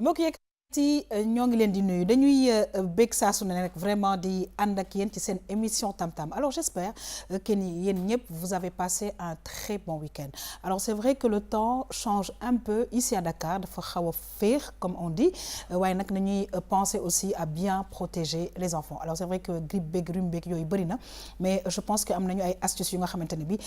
mbokk yeeg ci ñoo ngi leen di nuyu dañuy bég saa su ne rek vraiment di ànd ak yéen ci seen émission Tam Tam. Alors j'espère que ni yéen ñëpp vous avez passé un très bon week-end. Alors c'est vrai que le temps change un peu ici à Dakar dafa xaw a féex comme on dit waaye nag nañuy penser aussi à bien protéger les enfants. Alors c'est vrai que grippe beeg rhume beeg yooyu bëri na mais je pense que am nañu ay astuces yu nga xamante ne bi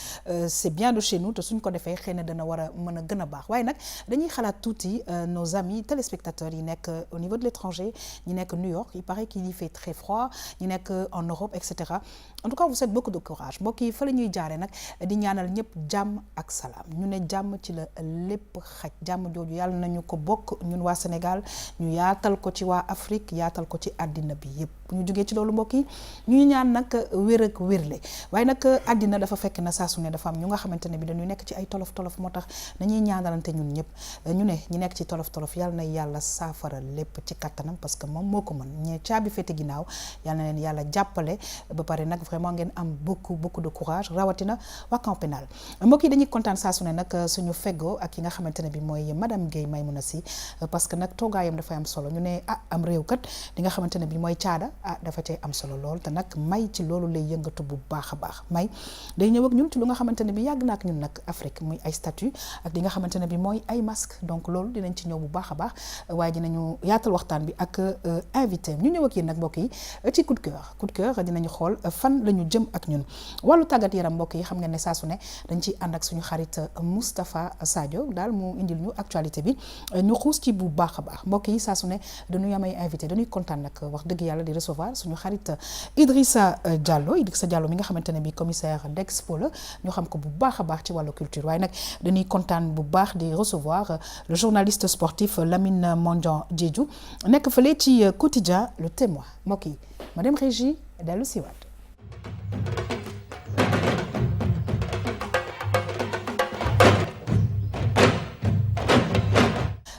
c'est bien de chez nous te suñ ko defee xëy na dana war a mën a gën a baax waaye nag dañuy xalaat tuuti nos amis téléspectateurs yi nekk au niveau de l'étranger ñi nekk New York il paraît qu'il y fait très froid ñi nekk en Europe et cetera en tout cas vous souhaite beaucoup de courage mbokk yi fa la ñuy jaaree nag di ñaanal ñëpp jàmm ak salaam ñu ne jàmm ci la lépp xaj jàmm jooju yàlla nañu ko bokk ñun waa Sénégal ñu yaatal ko ci waa Afrique yaatal ko ci àddina bi yëpp bu ñu jógee ci loolu mbokk yi ñu ñaan nag wér ak wérle waaye nag àddina dafa fekk na saa su ne dafa am ñu nga xamante ne bi dañuy nekk ci ay tolof tolof moo tax dañuy ñaanalante ñun ñëpp ñu ne ñi nekk ci tolof tolof yàlla na yàlla saafara lépp ci kattanam parce que moom moo ko mën ñe caabi féete ginnaaw yàlla na leen yàlla jàppale ba pare nag vraiment ngeen am beaucoup de courage rawatina waa camp pénal mbokk yi dañuy kontaan saa su ne nag suñu feggoo ak ki nga xamante ne bi mooy madame Guèye Maymouna Sy parce que nag toogaayam dafay am solo ñu ne am réew kat li nga xamante ne bi mooy caada dafa cay am solo lool te nag may ci loolu lay yëngatu bu baax a baax may day ñëw ak ñun ci lu nga xamante ne bi yàgg na ak ñun nag Afrique muy ay statut ak li nga xamante ne bi mooy ay masque donc loolu dinañ ci ñëw bu baax a baax waaye dinañu yaatal waxtaan bi ak invité ñu ñëw ak yéen nag mbokk yi ci coup de cœur dinañu xool fan la ñu jëm ak ñun wàllu tàggat yaram mbokk yi xam ngeen ne saa su ne dañ ciy ànd ak suñu xarit Moustapha Sadio daal mu indil ñu actualité bi ñu xuus ci bu baax a baax mbokk yi saa su ne dañuy am ay invité dañuy kontaan nag wax dëgg yàlla di recevoir suñu xarit Idrissa Diallo mi nga xamante ne bi commissaire d'Expo la ñu xam ko bu baax a baax ci wàllu culture waaye nag dañuy kontaan bu baax di recevoir le journaliste sportif Lamine Mandian Diédhiou nekk fële ci quotidien Le Témoin mbokk yi ma dem régie dellu siwaat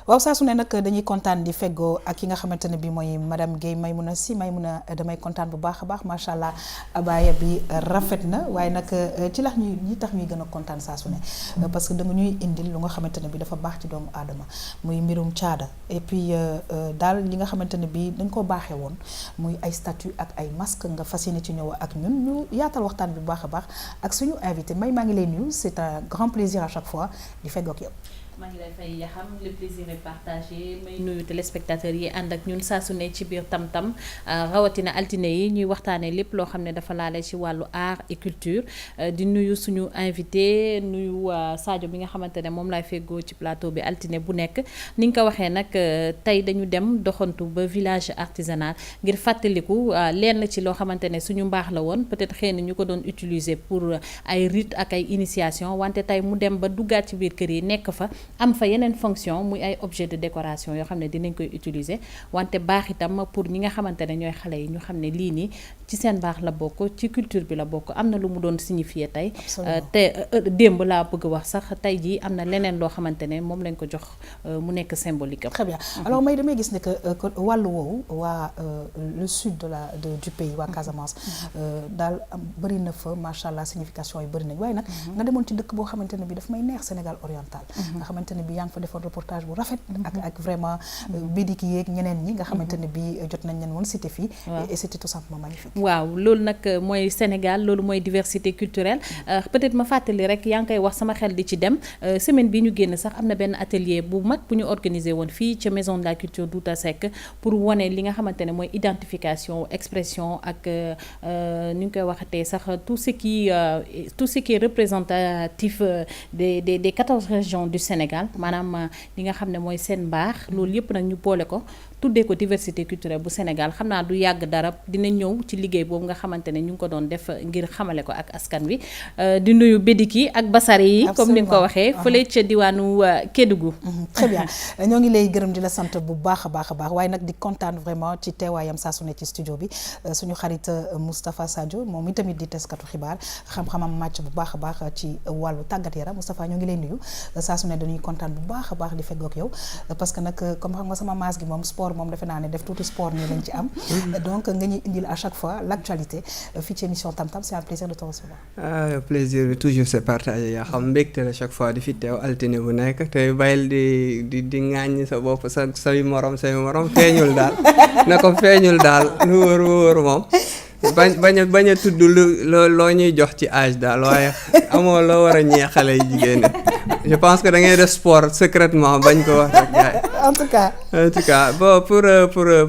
waaw saa su ne nag dañuy kontaan di feggoo ak ki nga xamante ne bi mooy madame Guèye Maymouna Sy Maymouna damay kontaan bu baax a baax macha allah abaya bi rafet na waaye nag ci lax ñi tax ñuy gën a kontaan saa su ne parce que da nga ñuy indil lu nga xamante ne bi dafa baax ci doomu aadama muy mbirum caada et puis daal li nga xamante ne bi dañ ko baaxee woon muy ay statut ak ay masque nga fas yéene ci ñëw ak ñun ñu yaatal waxtaan bi bu baax a baax ak suñu invité maa ngi lay nuyu c'est un grand plaisir à chaque fois di feggoo ak yow. maa ngi lay fay yaxam le plaisir est partagé may nuyu téléspectateurs yi ànd ak ñun saa su ne ci biir Tam Tam rawatina altine yi ñuy waxtaanee lépp loo xam ne dafa laale ci wàllu art et culture di nuyu suñu invité nuyu Sadio bi nga xamante ne moom laay feggoo ci plateau bi altine bu nekk ni nga ko waxee nag tey dañu dem doxantu ba village artisanal ngir fàttaliku lenn ci loo xamante ne suñu mbaax la woon peut-être xëy na ñu ko doon utiliser pour ay rite ak ay initiation wante tey mu dem ba duggaat ci biir kër yi nekk fa am fa yeneen fonction muy ay objet de décoration yoo xam ne dinañ koy utiliser wante baax itam pour ñi nga xamante ne ñooy xale yi ñu xam ne lii nii ci seen baax la bokk ci culture bi la bokk am na lu mu doon signifier tey te démb laa bëgg wax sax tey jii am na leneen loo xamante ne moom lañ ko jox mu nekk symbolique am. Très bien alors may damay gis ne que wàllu woowu waa le sud du pays waa Casamance daal bëri na fa macha allah signification yi bëri nañ waaye nag nga demoon ci dëkk boo xamante ne bi daf may neex Sénégal oriental nga xamante ne bi yaa ngi fa defoon reportage bu rafet ak vraiment bidiki yeeg ñeneen ñi nga xamante ne bi jot nañ leen woon cité fii et c'était tout simplement magnifique. waaw loolu nag mooy Sénégal loolu mooy diversité culturelle peut-être ma fàttali rek yaa ngi koy wax sama xel di ci dem semaine bi ñu génn sax am na benn atelier bu mag bu ñu organisé woon fii ca maison de la culture Douta Seck pour wane li nga xamante ne mooy identification expression ak ni ñu koy waxatee sax tout ce qui est représentatif des 14 régions du Sénégal maanaam li nga xam ne mooy seen mbaax loolu yëpp nag ñu boole ko tuddee ko diversité culturelle bu Sénégal xam naa du yàgg dara dina ñëw ci liggéey boobu nga xamante ne ñu ngi ko doon def ngir xamale ko ak askan wi di nuyu bédiki ak basare yi comme ni nga ko waxee fële ca diwaanu Kédougou. Très bien ñoo ngi lay gërëm di la sant bu baax a baax waaye nag di kontaan vraiment ci teewaayam saa su ne ci studio bi suñu xarit Moustapha Sadio moom itamit di teskatu xibaar xam-xamam màcc bu baax a baax ci wàllu tàggat yaram Moustapha ñoo ngi lay nuyu saa su ne dañuy kontaan bu baax a baax di feggoog yow parce que nag comme xam nga sama maas gi moom sport sport moom defe naa ne def tuuti sport nii lañ ci am donc nga ñuy indil à chaque fois l'actualité fii ci émission Tam Tam c'est un plaisir de te recevoir. Plaisir bi toujours c'est partagé yaa xam mbégte la chaque fois di fi teew altine bu nekk te bàyyil di ŋàññi sa bopp say morom feeñul daal na ko feeñul daal lu wóor moom bañ a tudd loo ñuy jox ci âge daal waaye amoo loo war a ñee xale yi jigéen je pense que da ngay def sport secrètement bañ ko wax rek gaay en tout cas bon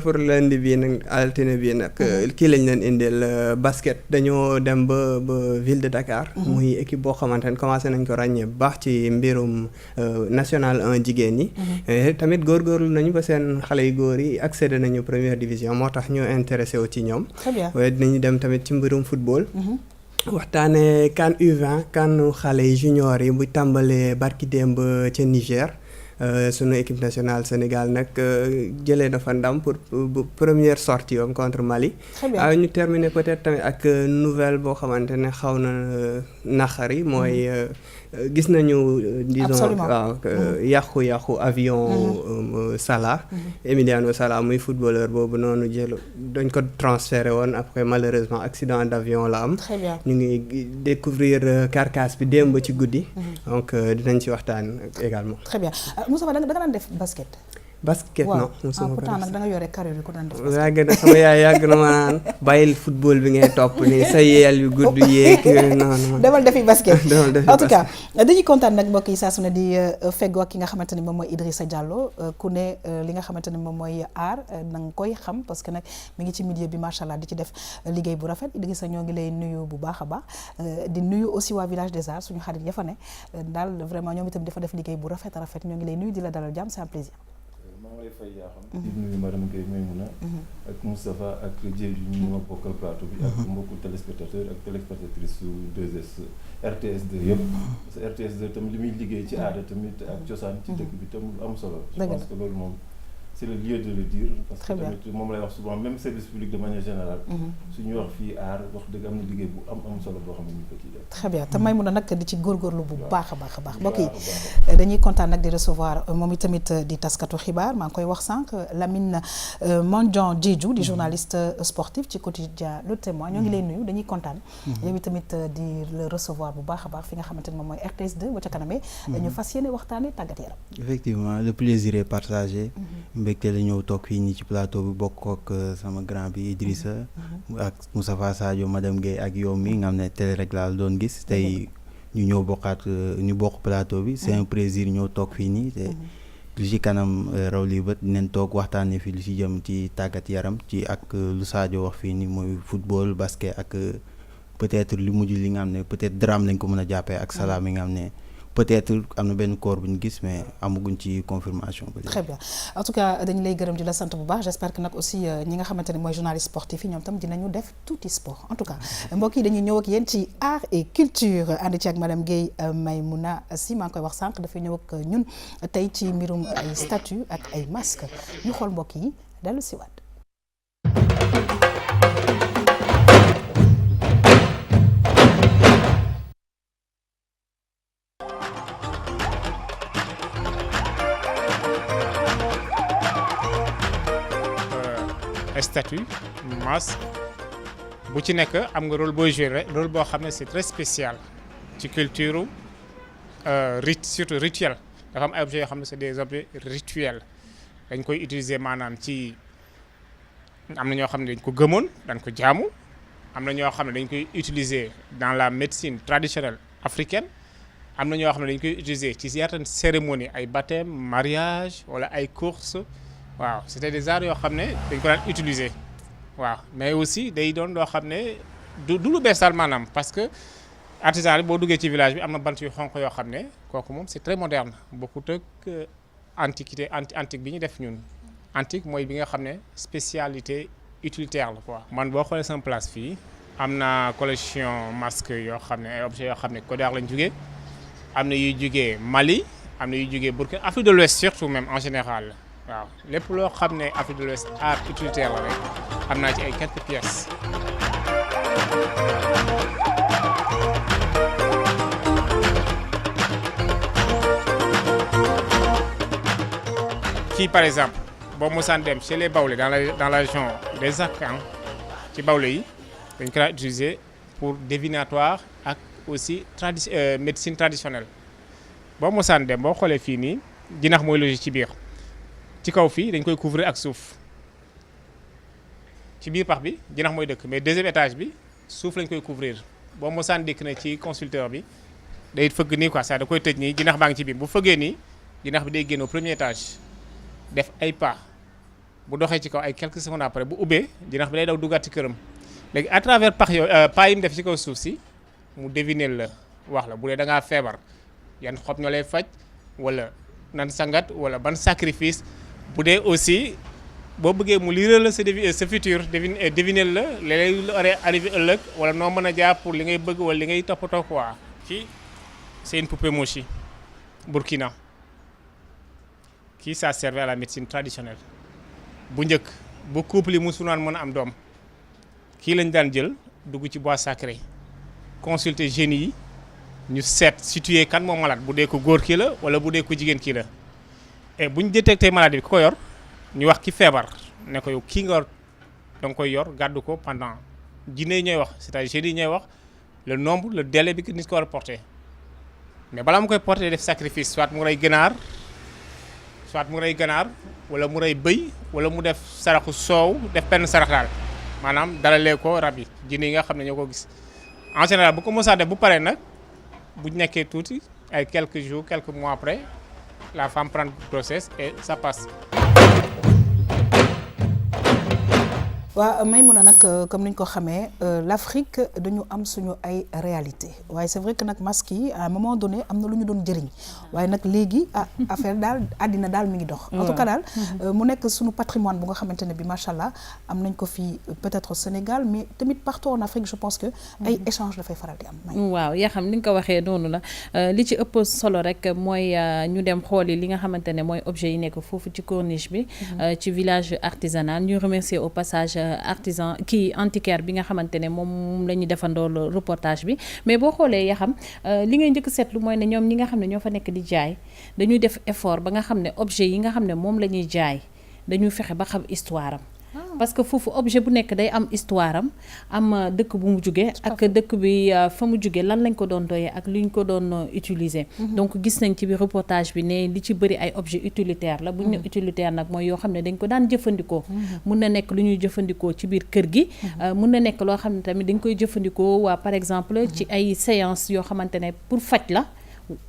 pour lundi bii nag altine bii nag kii lañ leen indil basket dañoo dem ba ville de Dakar muy équipe boo xamante ne commencé nañ ko ràññee bu baax ci mbirum national 1 jigéen ñi tamit góorgóorlu nañu ba seen xale yu góor yi accédé nañu première division moo tax ñu intéressé wu ci ñoom dinañu dem tamit ci mbirum football waxtaane CAN U20 CAN xale yi junior yi bu tàmbalee barki démb ca Niger sunu équipe nationale Sénégal nag jëlee na fa ndam pour première sortie am contre Mali ñu terminer peut-être tamit ak nouvelle boo xamante ne xaw na naxari mooy gis nañu disons waaw yàqu avion Salah Emiliano Salah muy footballeur boobu noonu dañ ko transféré woon après malheureusement accident d'avion la am ñu ngi découvrir carcasse bi démb ci guddi donc dinañ ci waxtaan également. Très bien Moustapha da nga daan def basket. Non mosuma ko pourtant nag da nga yore carrière yu ko daan def. yàgg na sama yaay yàgg na ma naan bàyyil football bi ngay topp nii sa yeel yu gudd yeeg non. demal defi basket en tout cas dañuy kontaan nag mbokk yi saa su ne di feggoo ak ki nga xamante ni moom mooy Idrissa Diallo ku ne li nga xamante ni moom mooy art na nga koy xam parce que nag mi ngi ci milieu bi macha allah di ci def liggéey bu rafet Idrissa ñoo ngi lay nuyu bu baax a baax di nuyu aussi waa village des arts suñu xarit ya fa ne daal vraiment ñoom itam dafa def liggéey bu rafet ñoo ngi lay nuyu di la dalal jàmm c'est un plaisir. maa ngi lay fay yaa xam di nuyu madame Guèye Maymouna ak Moustapha ak Diédhiou ñu ma bokkal plateau bi ak mbokku téléspectateur ak téléspectatrice su 2S RTS2 yëpp parce que RTS2 tamit li muy liggéey ci aada tamit ak cosaan ci dëkk bi tam lu am solo je pense que loolu moom c'est le lieu de le dire parce que tamit moom lay wax souvent même service public de manière générale suñuy wax fii aar wax dëgg am na liggéey bu am solo boo xam ne ñu ko ciy def très bien te Maymouna nag di ci góorgóorlu bu baax a baax mbokk yi dañuy kontaan nag di recevoir moom itamit di taskatu xibaar maa ngi koy wax sànq Lamine Mandiang Diédhiou di journaliste sportif ci quotidien Le Témoin ñoo ngi lay nuyu dañuy kontaan yow itamit di le recevoir bu baax a baax fi nga xamante ne moom mooy RTS2 ba ca kanamee ñu fas yéene waxtaane tàggat yaram effectivement le plaisir est partagé mbégte la ñëw toog fii nii ci plateau bi bokk ak sama grand bi Idrissa ak Moustapha Sadio madame Guèye ak yow mi nga xam ne télé rek laa doon gis tey ñu ñëw bokk plateau bi c'est un plaisir ñëw toog fii nii te lu ci kanam raw li bët dinañ toog waxtaanee fi lu ci jëm ci tàggat yaram ci ak lu Sadio wax fii nii mooy football basket ak peut-être lu mujj li nga xam ne peut-être drame lañ ko mën a jàppee ak Salah mi nga xam ne peut-être am na benn corps bu ñu gis mais amaguñ ci confirmation. très bien en tout cas dañu lay gërëm di la sant bu baax j'espère que nag aussi ñi nga xamante ne mooy journaliste sportif yi ñoom tam dinañu def tuuti sport en tout cas mbokk yi dañuy ñëw ak yéen ci art et culture ànd ci ak madame Guèye Maymouna Sy maa ngi koy wax sànq dafay ñëw ak ñun tey ci mbirum ay statue ak ay masque ñu xool mbokk yi dellu si waat. statue masque bu ci nekk am nga rôle booy jouer rôle boo xam ne c'est très spécial ci culture surtout rituel dafa am ay objets yoo xam ne c'est des objets rituels dañ koy utiliser maanaam ci am na ñoo xam ne dañ ko gëmoon dañ ko jaamu am na ñoo xam ne dañ koy utiliser dans la médecine traditionnelle africaine am na ñoo xam ne dañ koy utiliser ci certaines cérémonies ay baptême mariage wala ay courses waaw c'était des arts yoo xam ne dañ ko daan utiliser waaw mais aussi day doon loo xam ne du lu bees daal maanaam parce que artisan bi boo duggee ci village bi am na bant yu xonq yoo xam ne kooku moom c'est très moderne bokkut ak antique bi ñu def ñun antique mooy bi nga xam ne spécialité utilitaire la quoi. man boo xoolee sama place fii am na collection masque yoo xam ne ay objets yoo xam ne Côte d'Ivoire lañ jugee am na yuy jugee Mali am na yuy jugee Burkina Afrique de l'Ouest surtout même en général. waaw lépp loo xam ne Afrique de l'Ouest art utilitaire la rek am naa ci ay quelques pièces. kii par exemple boo mosaan dem chez les Baoulé dans la région des Arcans ci Baoulé yi dañ ko daan utiliser pour divinatoire ak aussi médecine traditionnelle boo mosaan dem boo xoolee fii nii jinax mooy loger ci biir ci kaw fii dañ koy couvrir ak suuf ci biir pax bi jinax mooy dëkk mais deuxième étage bi suuf lañ koy couvrir boo mosaan dikk na ci consulteur bi day fëgg nii quoi ça da koy tëj nii jinax baa ngi ci biir bu fëggee nii jinax bi day génn au premier étage def ay pas bu doxee ci kaw ay quelques secondes après bu ubbee jinax bi day daw duggaat ci këram léegi à travers pax yooyu pas yi mu def ci kaw suuf si mu deviner la wax la bu dee da ngaa feebar yan xob ñoo lay faj wala nan sangat wala ban sacrifice bu dee aussi boo bëggee mu lire la sa futur deviner la léeg-léeg lu arrivé ëllëg wala noo mën a jaar pour li ngay bëgg wala li ngay toppatoo quoi. Kii c'est une poupée mochi Burkina kii ça servait à la médecine traditionnelle bu njëkk bu couple yi musu naan mën a am doom kii lañ daan jël dugg ci bois sacré consulter génie yi ñu seet situer kan moo malade bu dee ko góor kii la wala bu dee ko jigéen kii la et bu ñu détecté maladie bi ku ko yor ñu wax ki feebar ne ko yow kii nga da nga koy yor gàddu ko pendant jinne yi ñooy wax c'est-à-dire génie yi ñooy wax le nombre le délai bi nit ko war a porté mais balaa mu koy porté def sacrifice soit mu rey ganaar wala mu rey bëy wala mu def saraxu soow def benn sarax daal maanaam dalalee ko rab yi jinne yi nga xam ne ñoo ko gis en général bu ko mosaa def bu paree nag bu nekkee tuuti ay quelques jours quelques mois après la femme prend grossesse et ça passe. waaw Maïmouna nag comme ni ñu ko xamee l'Afrique dañu am suñu ay réalité waaye c'est vrai que nag masque yi à un moment donné am na lu ñu doon jëriñ waaye nag léegi affaire daal àddina daal mi ngi dox. en tout cas daal mu nekk suñu patrimoine bu nga xamante ne bi macha allah am nañ ko fii peut-être au Sénégal mais tamit partout en Afrique je pense que ay échange dafay faral di am. waaw yaa xam ni nga ko waxee noonu la li ci ëpp solo rek mooy ñu dem xooli li nga xamante ne mooy objet yi nekk foofu ci corniche bi. ci village artisanal ñu remercier au passage. Artisan kii antiquaire bi nga xamante ne moom la ñu defandoo reportage bi mais boo xoolee yaa xam li ngay njëkk seetlu mooy ne ñoom ñi nga xam ne ñoo fa nekk di jaay dañuy def effort ba nga xam ne objet yi nga xam ne moom la ñuy jaay dañuy fexe ba xam histoire am. parce que foofu objet bu nekk day am histoire am dëkk bu mu jugee ak dëkk bi fa mu jugee lan lañ ko doon doyee ak li ñu ko doon utiliser. donc gis nañ ci biir reportage bi ne li ci bëri ay objet utilitaire la bu ñu ne utilitaire nag mooy yoo xam ne dañ ko daan jëfandikoo. mun na nekk lu ñuy jëfandikoo ci biir kër gi. mun na nekk loo xam ne tamit dañ koy jëfandikoo waa par exemple ci ay séance yoo xamante ne pour faj la.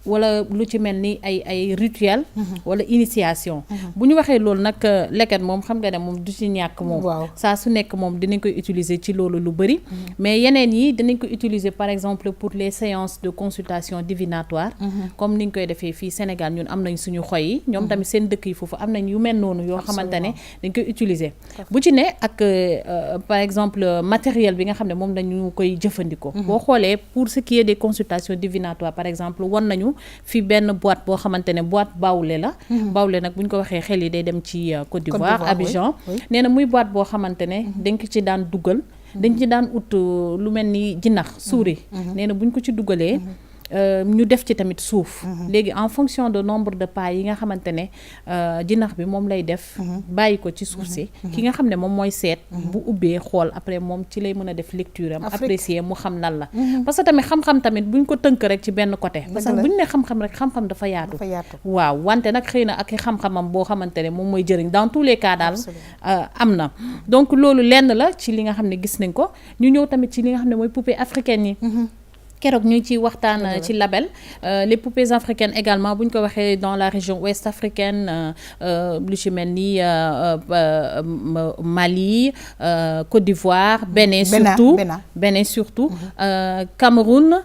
wala lu ci mel ni ay rituel wala initiation bu ñu waxee loolu nag leket moom xam nga ne moom du ci ñàkk moom saa su nekk moom dinañ koy utiliser ci loolu lu bëri mais yeneen yi dinañ ko utiliser par exemple pour les séances de consultation divinatoire comme ni ñu koy defee fii Sénégal ñun am nañ suñu xoy yi ñoom tamit seen dëkk yi foofu am nañ yu mel noonu yoo xamante ne dañ koy utiliser bu ci ne ak par exemple matériel bi nga xam ne moom dañu koy jëfandikoo boo xoolee pour ce qui est des consultations divinatoires par exemple nañu fi benn boîte boo xamante ne boîte Baoulé la Baoulé nag bu ñu ko waxee xel yi day dem ci Côte d'Ivoire Abidjan nee na muy boîte boo xamante ne dañ ko ci daan dugal dañ ci daan ut lu mel ni jinax souris nee na bu ñu ko ci dugalee ñu def ci tamit suuf léegi en fonction de nombre de pas yi nga xamante ne jinax bi moom lay def bàyyi ko ci suuf si ki nga xam ne moom mooy seet bu ubbee xool après moom ci lay mën a def lecture am apprécier mu xam lan la parce que tamit xam-xam tamit buñ ko tënk rek ci benn côté parce que buñ ne xam-xam rek xam-xam dafa yaatu waaw wante nag xëy na ak xam-xamam boo xamante ne moom mooy jëriñ dans tous les cas daal am na donc loolu lenn la ci li nga xam ne gis nañ ko ñu ñëw tamit ci li nga xam ne mooy poupée africaine yi keroog ñu ngi ciy waxtaan ci label les poupées africaines également bu ñu ko waxee dans la région ouest africaine lu ci mel ni Mali Côte d'Ivoire Bénin surtout Cameroun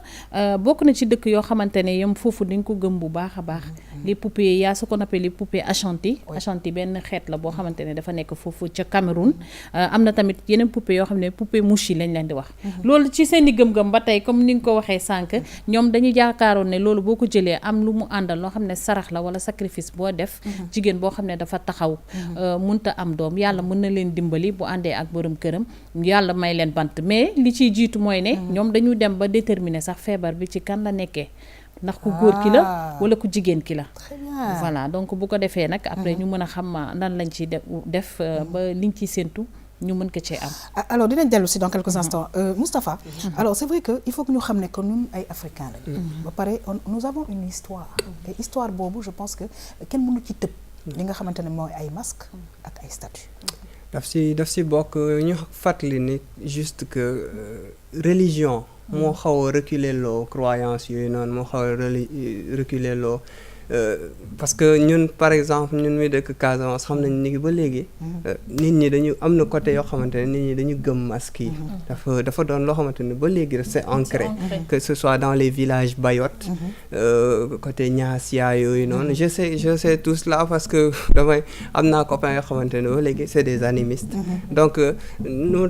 bokk na ci dëkk yoo xamante ne yam foofu dañ ko gëm bu baax a baax les poupées yaa ce qu'on appelle les poupées Ashanti Ashanti benn xeet la boo xamante ne dafa nekk foofu ca Cameroun am na tamit yeneen poupées yoo xam ne poupée mouchi lañ leen di wax loolu ci seen i gëm-gëm ba tey comme ni nga ko waxee sànq ñoom dañuy jaakaaroon ne loolu boo ko jëlee am lu mu àndal loo xam ne sarax la wala sacrifice boo def jigéen boo xam ne dafa taxaw munta am doom yàlla mën na leen dimbali bu àndee ak borom këram yàlla may leen bant mais li ciy jiitu mooy ne ñoom dañu dem ba déterminer sax feebar bi ci kan la nekkee ndax ku góor ki la wala ku jigéen ki la. Très bien. Voilà donc bu ko defee nag après ñu mën a xam nan lañ ciy def ba liñ ciy séntu ñu mën ko cee am. Alors dinañ dellu si dans quelques instants Moustapha. Alors c'est vrai que il faut que ñu xam ne que ñun ay africains lañ. ba pare nous avons une histoire. et histoire boobu je pense que kenn mënu ci tëb. li nga xamante ne mooy ay masques ak ay statues. daf si bokk ñu fàttali ni juste que religion moo xaw a reculer loo croyance yooyu noonu moo xaw a reculer loo parce que ñun par exemple ñun mi dëkk Casamance xam nañ ni ba léegi nit ñi dañu am na côté yoo xamante ne nit ñi dañu gëm masque yi dafa doon loo xamante ne ba léegi c'est ancré que ce soit dans les villages Bayotte côté Niassia yooyu noonu je sais tout cela parce que damay am naa copain yoo xamante ne ba léegi c'est des animistes donc nous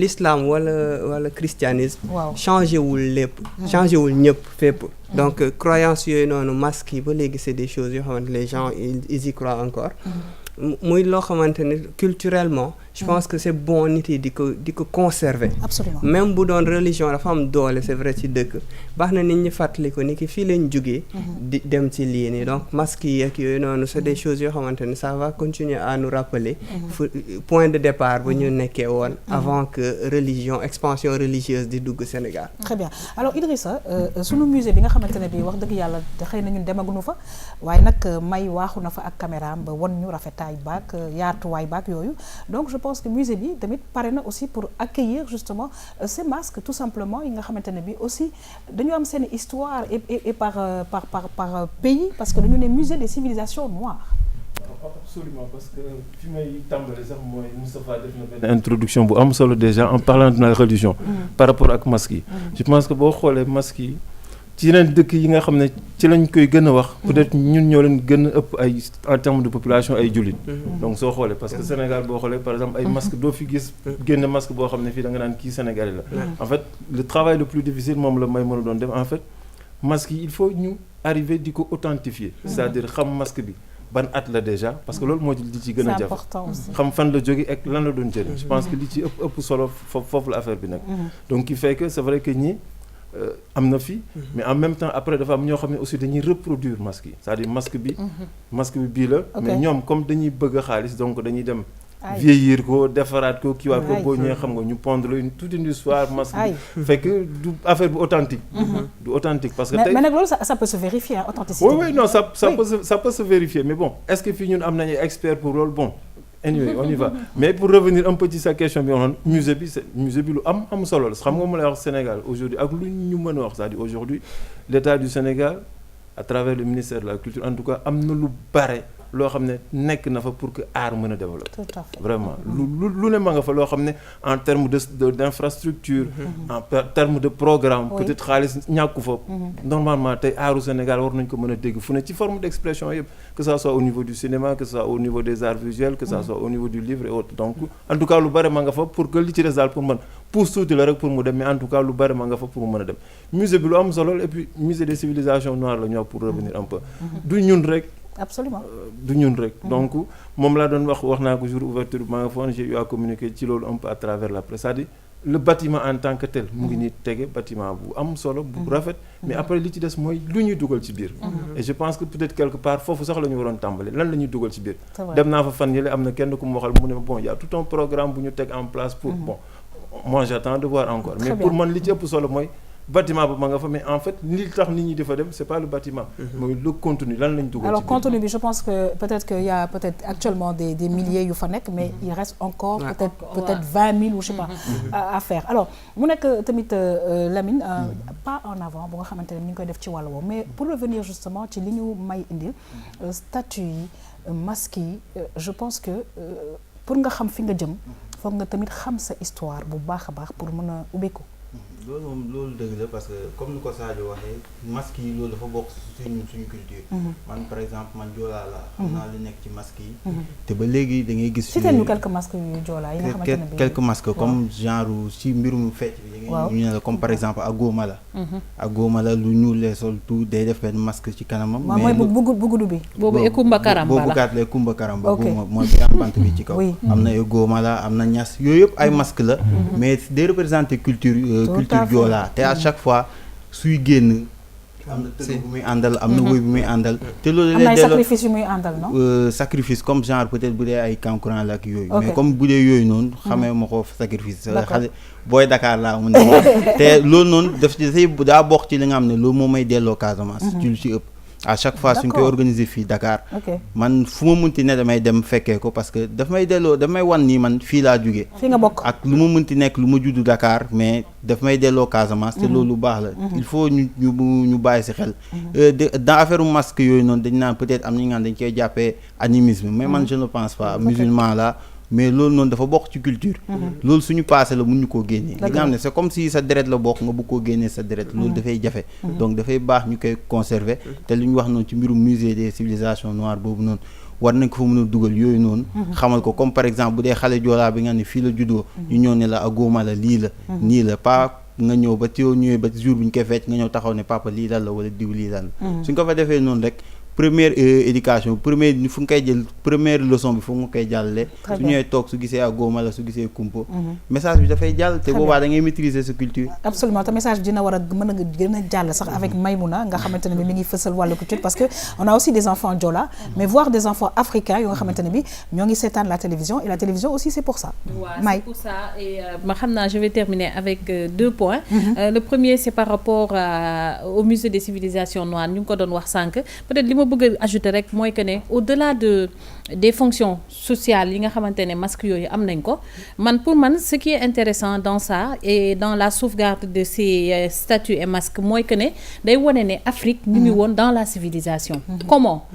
l'islam wala christianisme changé wul lépp changé wul ñëpp fépp donc croyance yooyu noonu masques yi ba léegi c'est des choses yoo xamante les gens ils y croient encore muy loo xamante ne culturellement je pense que c'est bon nit yi di ko conserver. Absolument. Même bu doon religion dafa am doole c'est vrai ci dëkk baax na nit ñi fàttali ko ni ki fii lañ jógee di dem ci lii nii donc masques yi ak yooyu noonu c'est des choses yoo xamante ne ça va continuer à nous rappeler point de départ ba ñu nekkee woon avant que expansion religieuse di dugg Sénégal. Très bien alors Idrissa sunu musée bi nga xamante ne bii wax dëgg yàlla xëy na ñun demaguñu fa waaye nag may waaxu na fa ak caméraam ba won ñu rafetaay baak yaatuwaay baak yooyu donc je pense que musée bi tamit pare na aussi pour accueillir justement ces masques tout simplement yi nga xamante ne bi aussi dañu am seen histoire et par pays parce que dañu ne musée des civilisations noires. Absolument parce que fi may tàmbali sax mooy Moustapha def na benn introduction bu am solo déjà en parlant de la religion par rapport ak masques yi je pense que boo xoolee masques yi ci yeneen dëkk yi nga xam ne ci lañ koy gën a wax peut-être ñun ñoo leen gën a ëpp ay en termes de population ay jullit donc soo xoolee parce que Sénégal boo xoolee par exemple ay masque doo fi gis génn masque boo xam ne fii da nga naan kii Sénégalais la en fait le travail le plus difficile moom la may mën a doon def en fait masque yi il faut ñu arriver di ko authentifier c'est-à-dire xam masque bi ban at la déjà parce que loolu moo li ci gën a jafe xam fan la jóge ak lan la doon jëriñ je pense que li ci ëpp solo foofu la affaire bi nag donc qui fait que c'est vrai que ñi am na fi mais en même temps après dafa am ñoo xam ne aussi dañuy reproduire masque yi c'est-à-dire masque bi bii la mais ñoom comme dañuy bëgg a xaalis donc dañuy dem vieillir ko defaraat ko kiiwaat ko boo ñëwee xam nga ñu pondre toute une histoire masque bi fekk du affaire bi authentique du authentique parce que tey mais nag loolu ça peut se vérifier authenticité oui non ça peut se vérifier mais bon est-ce que fii ñun am nañu expert pour loolu bon anyway on y va mais pour revenir un peu ci sa question bi on musée bi lu am solo la xam nga mu lay wax Sénégal aujourd'hui ak lu ñu mën a wax c'est-à-dire aujourd'hui l'État du Sénégal à travers le ministère de la Culture en tout cas am na lu bare loo xam ne nekk na fa pour que art mën a développer. Tout à fait. Vraiment lu ne ma nga fa loo xam ne en termes d'infrastructure en termes de programme peut-être xaalis ñàkku fa normalement tey aaru Sénégal war nañ ko mën a dégg fu ne ci forme d'expression yëpp que ça soit au niveau du cinéma que ça soit au niveau des arts visuels que ça soit au niveau du livre et autres donc en tout cas lu bare ma nga fa pour que li ci des daal pour mën pousse tuuti la rek pour mu dem mais en tout cas lu bare ma nga fa pour mu mën a dem musée bi lu am solo et puis musée des civilisations noires la ñu wax pour revenir un peu du ñun rek absolument du ñun rek donc moom laa doon wax naa ko jour ouverture bi maa nga foon j'ai eu à communiquer ci loolu un peu à travers la presse c'est-à-dire le bâtiment en tant que tel mu ngi nii tege bâtiment bu am solo bu rafet mais après li ci des mooy lu ñuy dugal ci biir et je pense que peut-être quelque part foofu sax la ñu waroon tàmbali lan la ñuy dugal ci biir dem naa fa fan yële am na kenn ku mu waxal mu ne bon y a tout un programme bu ñu teg en place pour bon moi j'attends de voir encore mais pour man li ci ëpp solo mooy bâtiment ba ma nga fa mais en fait li tax nit ñi di fa dem c'est pas le bâtiment mooy le contenu lan lañ dugal alors contenu bi je pense que peut-être que y a peut-être actuellement des milliers yu fa nekk mais il reste encore peut-être 20 000 ou je sais pas à faire alors mu nekk tamit Lamine pas en avant bu nga xamante ne ni ngi koy def ci wàll woowu mais pour revenir justement ci li ñu may indil statut yi masque yi je pense que pour nga xam fi nga jëm foog nga tamit xam sa histoire bu baax a baax pour mën a ubbeeku loolu moom loolu dëgg la parce que comme ni ko Sadio waxee masque yi loolu dafa bokk suñu culture man par exemple man joolaa la xam naa li nekk ci masque yi te ba léegi da ngay gis cité ñu quelques masques yu joolaa yi nga xamante ne quelques masques comme genre ci mbirum fecc bi ñu ne la comme par exemple agóoma la lu ñuul lee sol tout day def benn masque ci kanamam mooy bu gudd bi boobu Kumba Karamba la boobu gaat la Kumba Karamba mooy bi am bant bi ci kaw am na agóoma la am na ñas yooyu yëpp ay masque la mais day représenter culture Joola te à chaque fois suy génn am na tëgg bu muy àndal am na woy bu muy àndal te loolu am na ay sacrifice yu muy àndal non sacrifice comme genre peut-être bu dee ay kankurang la ak yooyu mais comme bu dee yooyu noonu xamee ma ko sacrifice xale booy Dakar laa mun ne te loolu noonu daa bokk ci li nga xam ne loolu moom may delloo Casamance ci lu ci ëpp à chaque fois suñ koy organiser fii Dakar man fu ma munti ne damay dem fekkee ko parce que daf may wan nii man fii laa jógee fii nga bokk ak lu ma munti nekk lu ma juddu Dakar mais daf may delloo Casamance te loolu lu baax la il faut ñu bàyyi si xel dans affaire masque yooyu noonu dañ naan peut-être am nañu nga dañ koy jàppee animisme mais man je ne pense pas musulman la mais loolu noonu dafa bokk ci culture loolu suñu passé la mun ñu koo génnee li nga xam ne c'est comme si sa deret la bokk nga bëgg koo génnee sa deret loolu dafay jafe donc dafay baax ñu koy conserver te li ñu wax noonu ci mbirum musée des civilisations noires boobu noonu war nañ ko fa mën a dugal yooyu noonu xamal ko comme par exemple bu dee xale joolaa bi nga ne fii la juddoo ñu ñëw ne la agóoma la lii la nii la pas nga ñëw ba ci ñëwee ba jour bi ñu koy fecc nga ñëw taxaw ne papa lii lan la wala diw lii lan la suñ ko fa defee noonu rek première éducation fu nga koy jël première leçon bi fu nga koy jàllale su ñëwee toog su gisee ak góoma la su gisee kumpo message bi dafay jàll te boobaa da ngay maîtriser sa culture absolument te message dina war a mën a gën a jàll sax avec Maïmouna nga xamante ne bi mi ngi fësal wàllu culture parce que on a aussi des enfants Joola mais voir des enfants africains yoo nga xamante ne bi ñoo ngi seetaan la télévision et la télévision aussi c'est pour ça c'est pour ça et ma xam naa je vais terminer avec 2 points le premier c'est par rapport au musée des civilisations noires ñu ngi ko doon wax sànq peut-être li ma bëgg a ajouter rek mooy que ne au-delà des fonctions sociales yi nga xamante ne masque yooyu am nañ ko pour man ce qui est intéressant dans ça et dans la sauvegarde de ces statues et masques mooy que ne day wane ne Afrique ñu ngi woon dans la civilisation comment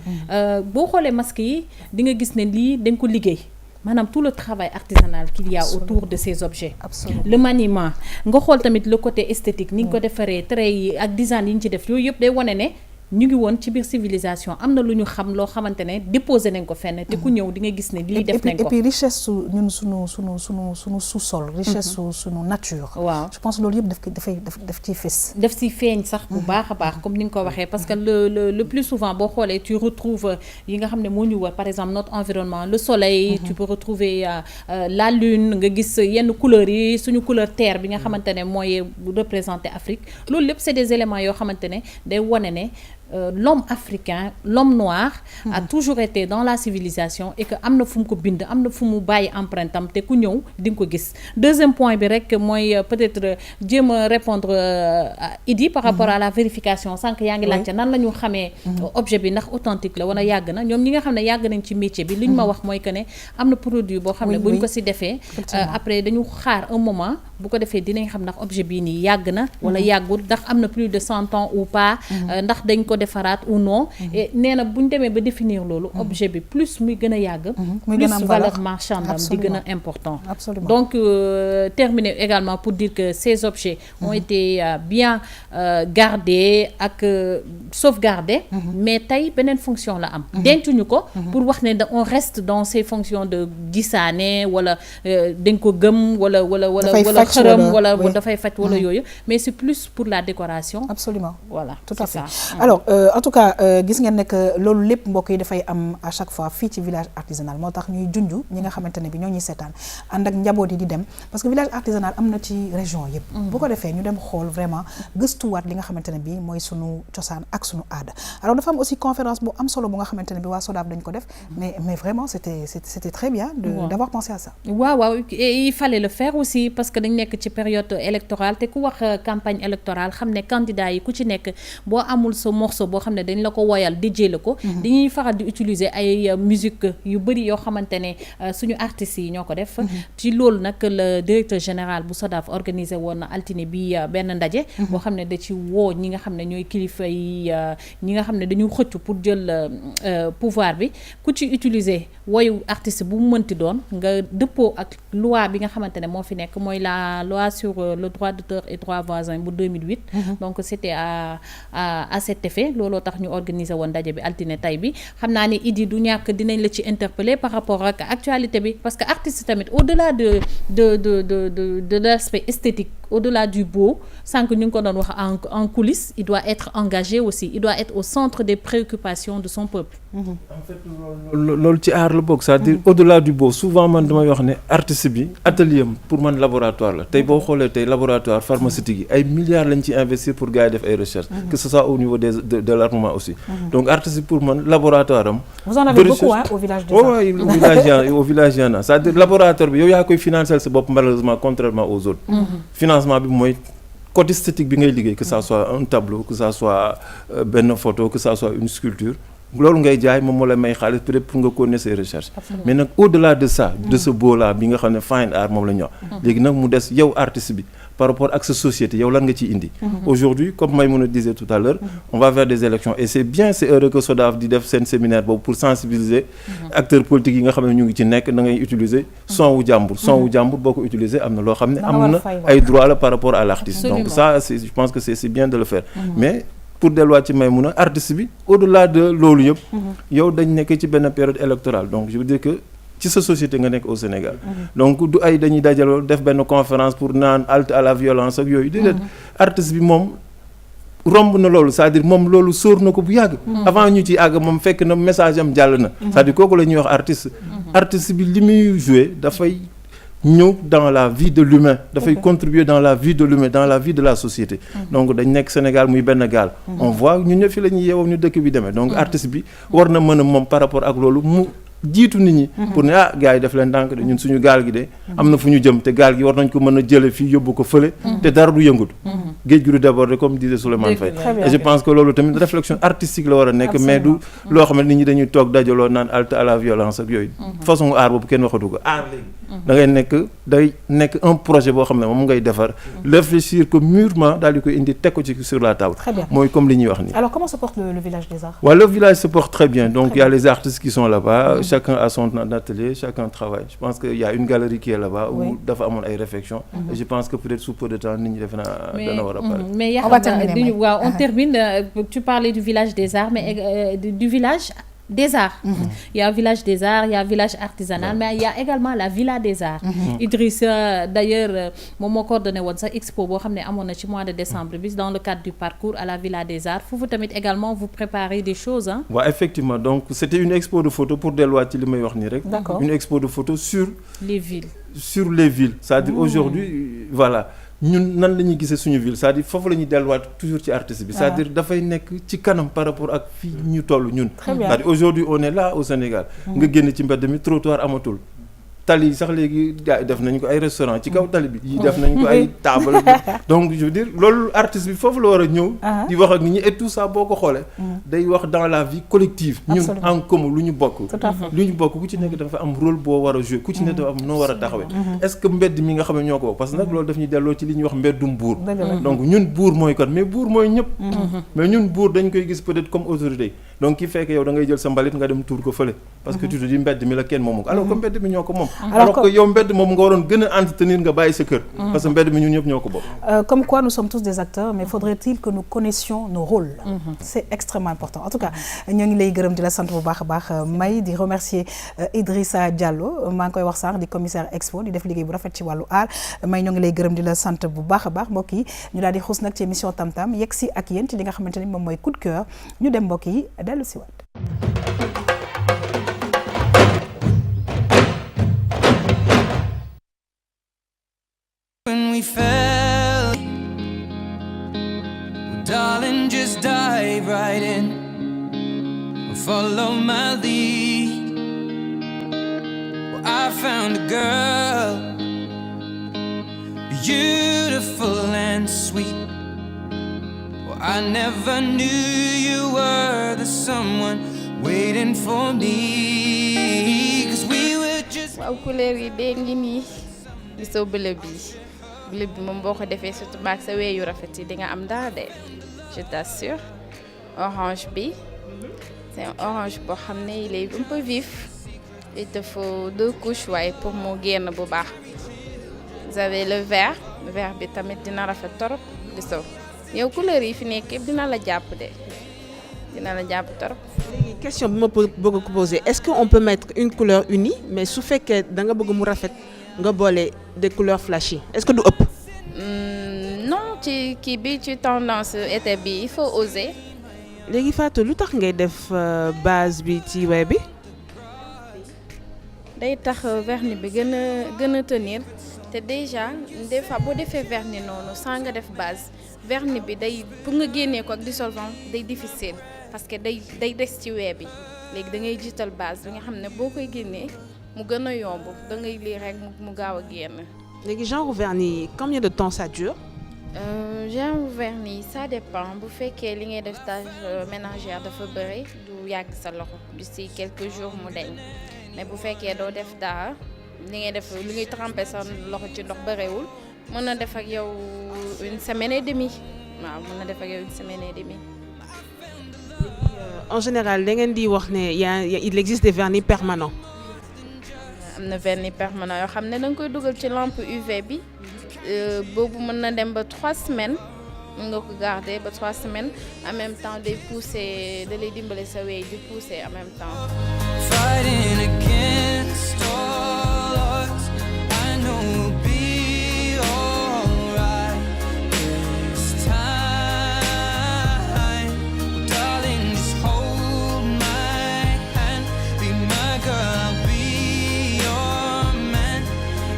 boo xoolee masques yi di nga gis ne lii dañ ko liggéey maanaam tout le travail artisanal qu'il y a autour de ces objets le maniement nga xool tamit le côté esthétique ni nga ko defaree traits yi ak design yi ñu ci def yooyu yëpp day wane ne ñu ngi woon ci biir civilisation am na lu ñu xam loo xamante ne déposé nañ ko fenn te ku ñëw di nga gis ne lii def nañ ko et puis richesse su ñun sunu sous-sol richesse su sunu nature waaw je pense loolu yëpp daf ciy fës daf ciy feeñ sax bu baax a baax comme ni nga ko waxee parce que le plus souvent boo xoolee tu retrouves yi nga xam ne moo ñu war par exemple notre environnement le soleil tu peux retrouver la lune nga gis yenn couleurs yi suñu couleur terre bi nga xamante ne mooy représenter Afrique loolu lépp c'est des éléments yoo xamante ne day wane ne l'homme africain l'homme noir a toujours été dans la civilisation et que am na fu mu ko bind am na fu mu bàyyi empreinte am te ku ñëw di nga ko gis deuxième point bi rek mooy peut-être jéem a répondre Idi par rapport à la vérification sànq yaa ngi laajte nan la ñu xamee objet bi ndax authentique la wala yàgg na ñoom ñi nga xam ne yàgg nañ ci métier bi li ñu ma wax mooy que ne am na produit boo xam ne buñ ko si defee après dañu xaar un moment bu ko defee dinañ xam ndax objet bii nii yàgg na wala yàggul ndax am na plus de 100 ans ou pas ndax dañ ko defaraat ou non et nee na bu ñu demee ba définir loolu objet bi plus muy gën a yàgg plus valeur marchande am di gën a important donc terminer également pour dire que ces objets ont été bien gardés ak sauvegardés mais tey beneen fonction la am dencuñu ko pour wax ne on reste dans ces fonctions de gisaane wala dañ ko gëm wala xërëm wala dafay faj wala yooyu mais c'est plus pour la décoration absolument voilà tout à fait alors en tout cas gis ngeen ne que loolu lépp mbokk yi dafay am à chaque fois fii ci village artisanal moo tax ñuy junj ñi nga xamante ne bi ñoo ñuy seetaan ànd ak njaboot yi di dem parce que village artisanal am na ci région yëpp bu ko defee ñu dem xool vraiment gëstuwaat li nga xamante ne bi mooy sunu cosaan ak sunu aada alors dafa am aussi conférence bu am solo bu nga xamante ne bi waa SODAV dañ ko def mais vraiment c'était très bien d'avoir pensé à ça waaw et il fallait le faire aussi parce que dañ nekk ci période électorale te ku wax campagne électorale xam ne candidat yi ku ci nekk boo amul sa morceau boo xam ne dañ la ko woyal déjee la ko dañuy faral di utiliser ay musique yu bëri yoo xamante ne suñu artistes yi ñoo ko def ci loolu nag le directeur général bu SODAV organisé woon na altine bi benn ndaje boo xam ne da ci woo ñi nga xam ne ñooy kilifa yi ñi nga xam ne dañu xëcc pour jël pouvoir bi ku ci utiliser woyu artiste bu mu mënti doon nga dëppoo ak loi bi nga xamante ne moo fi nekk mooy la loi sur le droit d'auteur et droit voisin bu 2008 donc c'était à cet effet looloo tax ñu organiser woon ndaje bi altine tay bi xam naa ne Idi du ñàkk dinañ la ci interpeller par rapport ak actualité bi parce que artiste tamit au-delà de l'aspect esthétique au-delà du beau sànq ñu ngi ko doon wax en coulisses il doit être engagé aussi il doit être au centre des préoccupations de son peuple. en fait loolu ci art la bokk c'est-à-dire au-delà du beau souvent man damay wax ne artiste bi atelier am pour man laboratoire la tey boo xoolee tey laboratoire pharmaceutique yi ay milliards lañ ci investir pour gars yi def ay recherches. que ce soit au niveau de l'armement aussi. donc artiste bi pour man laboratoire am. vous en avez beaucoup au village des arts. oui au village Yana c'est-à-dire laboratoire bi yow yaa koy financer sa bopp malheureusement contrairement aux autres. financement bi mooy côté esthétique bi ngay liggéey que ça soit un tableau que ça soit benn photo que ça soit une sculpture. loolu ngay jaay moom moo la may xaalis peut-être pour nga connaître ses recherches. mais nag au-delà de ça. de ce beau là bi nga xam ne fine art moom la ñu wax. léegi nag mu des yow artiste bi par rapport ak sa société yow lan nga ciy indi. aujourd'hui comme Maïmouna disait tout à l'heure on va vers des élections et c'est bien c'est heureux que SODAV di def seen séminaire boobu pour sensibiliser acteurs politiques yi nga xam ne ñu ngi ci nekk da ngay utiliser son wu jàmbur boo ko utiliser am na loo xam ne am na ay droits la par rapport à l'artiste. donc ça c'est je pense que c'est bien de le faire. mais pour delluwaat ci Maïmouna artiste bi au-delà de loolu yëpp. yow dañ nekk ci benn période électorale donc je veux dire que ci sa société nga nekk au Sénégal. donc du ay dañuy dajaloo def benn conférence pour naan halte à la violence ak yooyu. déedéet artiste bi moom romb na loolu c'est-à-dire moom loolu sóor na ko bu yàgg. avant ñu ci àgg moom fekk na message am jàll na. c'est-à-dire kooku la ñuy wax artiste. artiste bi li muy jouer dafay ñëw dans la vie de l'humain dafay contribuer dans la vie de l'humain dans la vie de la société. donc dañ nekk Sénégal muy benn gaal. on voit ñun ñëpp fi la ñuy yeewoo ñu dëkk bi demee donc artiste bi war na mën a moom par rapport ak loolu mu jiitu nit ñi. pour ne gars yi def leen ndànk de ñun suñu gaal gi de. am na fu ñu jëm te gaal gi war nañ ko mën a jële fii yóbbu ko fële. te dara du yëngatu. géej gi du déborder comme disait Souleymane Faye. et je pense que loolu tamit réflexion artistique la war a nekk. mais du loo xam ne nit ñi dañuy toog dajaloo naan halte à la violence ak yooyu. façon art boobu kenn waxatu ko art léegi. day nekk un projet boo xam ne moom ngay defar. réfléchir que mûrement daal di koy indi teg ko ci sur la table. mooy comme li ñuy wax nii. alors comment se porte le village des arts? le village se porte très bien donc il y a les artistes qui sont là-bas. chacun a son atelier chacun travaille je pense que il y a une galerie qui est là-bas. où dafa amoon ay réflexions. et je pense que peut-être sous peu de temps nit ñi defe naa dana war a pare. mais on termine tu parlais du village des arts mais du village des arts. Il y a village des arts, il y a village artisanal, mais il y a également la villa des arts. Idrissa d'ailleurs moom moo coordonné woon sax expo boo xam ne amoon na ci mois de décembre bi dans le cadre du parcours à la villa des arts foofu tamit également vous préparez des choses hein. waaw effectivement donc c'était une expo de photos pour delluwaat ci li may wax nii rek. D'accord. Une expo de photos sur les villes. c'est-à-dire aujourd'hui voilà. ñun nan la ñuy gisee suñu ville c'est-à-dire foofu la ñuy delluwaat toujours ci artiste bi c'est-à-dire dafay nekk ci kanam par rapport ak fii ñu toll ñun c'est-à-dire aujourd'hui on est là au Sénégal nga génn ci mbedd mi trottoir amatul tali sax léegi gars yi def nañ ko ay restaurant ci kaw tali bi yi def nañ ko ay table donc je veux dire loolu artiste bi foofu la war a ñëw di wax ak nit ñi et tout ça boo ko xoolee day wax dans la vie collective ñun en commun lu ñu bokk ku ci nekk dafa am rôle boo war a jouer ku ci nekk dafa am noo war a taxawee est-ce que mbedd mi nga xam ne ñoo ko bokk parce que nag loolu daf ñuy delloo ci li ñuy wax mbeddum buur donc ñun buur mooy kon mais buur mooy ñëpp mais ñun buur dañ koy gis peut-être comme autorité donc ki fekk yow da ngay jël sa mbalit nga dem tuur ko fële parce que tu te dis mbedd mi la kenn moomu ko alors que mbedd mi ñoo ko moom alors que yow mbedd moom nga waroon gën a entretenir nga bàyyi sa kër parce que mbedd mi ñun ñëpp ñoo ko bokk comme quoi nous sommes tous des acteurs mais faudrait-il que nous connaissions nos rôles c'est extrêmement important en tout cas ñoo ngi lay gërëm di la sant bu baax a baax May di remercier Idrissa Diallo maa ngi koy wax sànq di commissaire expo di def liggéey bu rafet ci wàllu art May ñoo ngi lay gërëm di la sant bu baax a baax mbokk yi ñu daal di xuus nag ci émission Tam Tam yegg si ak yéen ci li nga xamante ni moom mooy coup de cœur ñu dem mbokk yi dellu si waat we fell, darling, just dive right in, follow my lead. Well, I found a girl, beautiful and sweet. Well, I never knew you were the someone waiting for me, 'cause we were just. waaw couleur yi dégg ngi nii gisoo bleu bi moom boo ko defee surtout baag sa weeyu rafet yi di nga am dara de je t'assure. Orange bi c'est un orange boo xam ne il est un peu vif il te faut 2 couches waaye pour mu génn bu baax. vous avez le vert bi tamit dina rafet torop gisoo yow couleur yi fi nekk yëpp dina la jàpp torop. léegi question bi ma bëgg ko poser est-ce qu'on peut mettre une couleur unie mais su fekkee da nga bëgg mu rafet nga boole des couleurs flashy est-ce que du ëpp. ci kii bi ci tendance été bi il faut oser. léegi Fatou lu tax ngay def base bi ci web bi. day tax vernis bi gën a tenir te déjà des fois boo defee vernis noonu sans nga def base vernis bi day pour nga génnee ko ak dissolvant day difficile parce que day des ci web bi léegi da ngay jiital base bi nga xam ne boo koy génnee mu gën a yomb da ngay lii rek mu gaaw a génn. léegi genre vernis combien de temps ça dure. genre vernis ça dépend bu fekkee li ngay def tâche ménagère dafa bëri du yàgg sa loxo d'ici quelques jours mu deñ mais bu fekkee doo def dara li ngay tremper sa loxo ci ndox bëriwul mën na def ak yow une semaine et demie waaw mën na def ak yow une semaine et demie. En général da ngeen di wax ne il existe des vernis permanents. am na vernis permanent yoo xam ne da nga koy dugal ci lampe UV bi boobu mën na dem ba 3 semaines mën nga ko garder ba 3 semaines en même temps day pousser da lay dimbale sa wey di pousser en même temps. Fighting against all odds, I know we'll be alright this time. Darling, just hold my hand, be my girl, I'll be your man.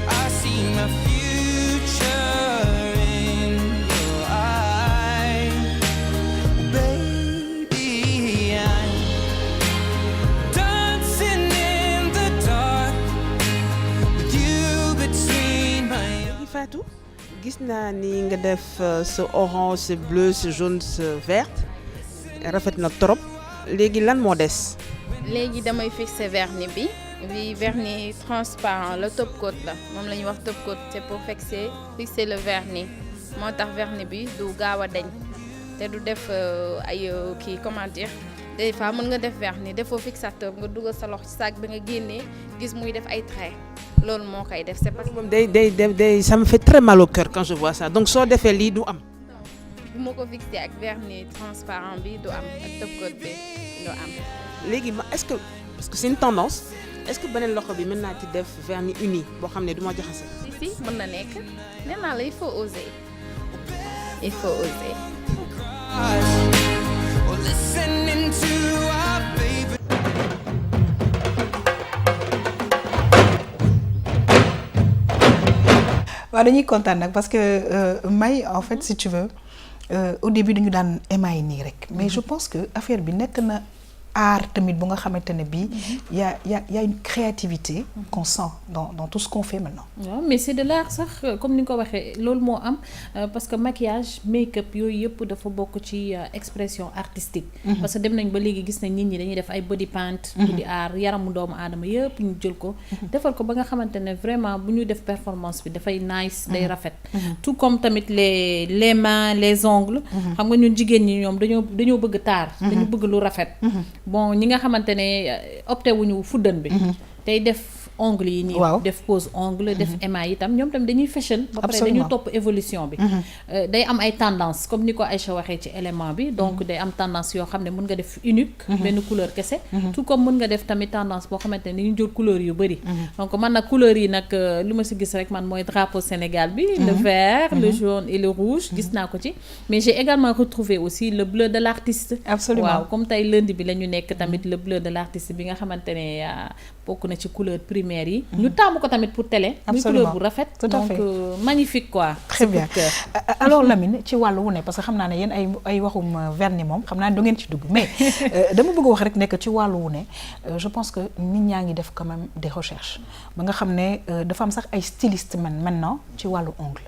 I see my future in your eyes, baby. I'm dancing in the dark with you between my léegi Fatou gis naa ni nga def sa orange sa bleu sa jaune sa verte rafet na trop léegi lan moo des. léegi damay fixer vernis bi vernis transparent la top coat la moom la ñuy wax top coat c'est pour fixer le vernis moo tax vernis bi du gaaw a deñ te du def ay kii comment dire des fois mën nga def vernis defoo fixateur nga dugal sa loxo ci sac bi nga génnee gis muy def ay traits loolu moo koy def c'est parce que moom day ça me fait très mal au cœur quand je vois ça donc soo defee lii du am. bu ma ko fixé ak vernis transparent bi du am ak top coat bi du am. léegi est-ce que parce que c'est une tendance est-ce que beneen loxo bi mën naa ci def vernis uni boo xam ne du ma jaxase. si mën na nekk nee naa la il faut oser il faut oser. or listening to our baby. waaw dañuy kontaan nag parce que May en fait si tu veux au début dañu daan émaillé nii rek mais je pense que affaire bi nekk na art tamit bu nga xamante ne bii y a une créativité qu'on sent dans tout ce qu'on fait maintenant. waaw mais c'est de l'art sax comme ni nga ko waxee loolu moo am parce que maquillage make-up yooyu yëpp dafa bokk ci expression artistique. parce que dem nañ ba léegi gis nañ nit ñi dañuy def ay body paint. body art yaramu doomu aadama yëpp ñu jël ko. defal ko ba nga xamante ne vraiment bu ñu def performance bi dafay nice day rafet. tout comme tamit les mains les ongles. xam nga ñun jigéen ñi ñoom dañoo bëgg taar. dañu bëgg lu rafet. bon ñi nga xamante ne opté wuñu fuddan bi tey def ongle yi nii def pose ongle def émail itam ñoom tam dañuy fashion ba pare dañuy topp évolution bi day am ay tendance comme ni ko Aïcha waxee ci élément bi donc day am tendance yoo xam ne mën nga def unique benn couleur kese tout comme mën nga def tamit tendance boo xamante ne dañu jël couleur yu bëri donc man nag couleur yi nag lu ma si gis rek man mooy drapeau Sénégal bi le vert le jaune et le rouge gis naa ko ci mais j'ai également retrouvé aussi le bleu de l'artiste absolument waaw comme tey lundi bi la ñu nekk tamit le bleu de l'artiste bi nga xamante ne bokk na ci couleur primaire yi ñu taamu ko tamit pour télé muy couleur bu rafet donc magnifique quoi très bien alors Lamine ci wàllu wu ne parce que xam naa ne yéen ay waxum vernis moom xam naa ne du ngeen ci dugg mais dama bëgg wax rek nekk ci wàllu wu ne je pense que nit ñaa ngi def quand même des recherches ba nga xam ne dafa am sax ay stylistes maintenant ci wàllu ongle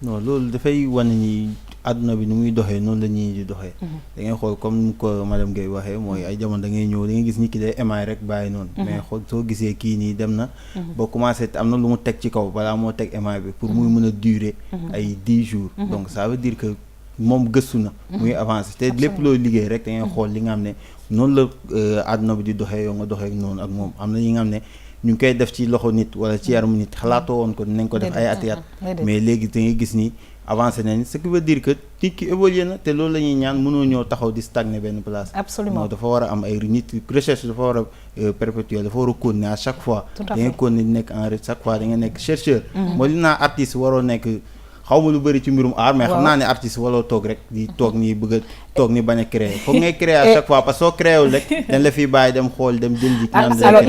non loolu dafay wane ni àdduna bi ni muy doxee noonu la ñuy di doxee da ngay xool comme ko madame Guèye waxee mooy ay jamono da ngay ñëw da ngay gis nit ki day émail rek bàyyi noonu mais xool soo gisee kii nii dem na boo commencé am na lu mu teg ci kaw balaa moo teg émail bi pour muy mën a durer ay 10 jours donc ça veut dire que moom gëstu na muy avancé te lépp loo liggéey rek da ngay xool li nga xam ne noonu la àdduna bi di doxee yow nga doxee noonu ak moom am na yi nga xam ne ñu ngi koy def ci loxo nit wala ci yaramu nit xalaatoo woon ko nañ ko def ay ati at mais léegi da ngay gis ni avancé nañ ce qui veut dire que nit ki évolué na te loolu la ñuy ñaan mënoo ñëw taxaw di stagner benn place. absolument non dafa war a am ay nit recherche dafa war a perpétuelle dafa war a continuer à chaque fois. tout à da ngay continuer di nekk en chaque fois da nga nekk chercheur. mooy li naa artiste waroo nekk xaw ma lu bëri ci mbirum art mais xam naa ne artiste wala toog rek di toog nii bëgg a toog ni bañ a créer foog ngay créer à chaque fois parce que soo créé wul rek dañ la fiy bàyyi dem xool dem jël ji. Alors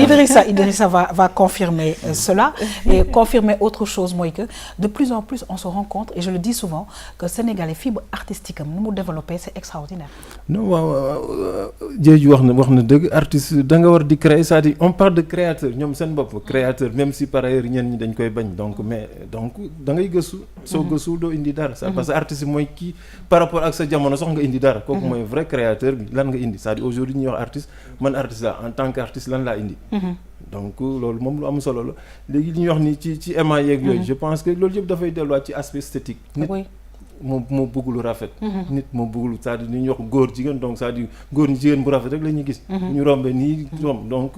Idrissa va confirmer cela et confirmer autre chose mooy que de plus en plus on se rend compte et je le dis souvent que Sénégalais fibre artistique am nu mu développé c'est extraordinaire. non waaw Diedhiou wax na dëgg artiste da nga war di créer c'est-à-dire on parle de créateur ñoom seen bopp créateur même si par ailleurs ñenn ñi dañ koy bañ donc da ngay gëstu. soo gëstu doo indi dara. parce que artiste mooy kii par rapport ak sa jamono sax nga indi dara. kooku mooy vrai créateur bi lan nga indi c'est-à-dire aujourd'hui ñuy wax artiste man artiste la en tant qu'artiste lan laa indi. donc loolu moom lu am solo la léegi li ñuy wax ni ci éma yeeg yooyu je pense que loolu yëpp dafay delluwaat ci aspect esthétique. nit moo bëgg lu rafet. nit moo bëgg lu c'est-à-dire ni ñuy wax góor jigéen donc c'est-à-dire góor ñi jigéen bu rafet rek la ñuy gis. ñu rombee nii romb donc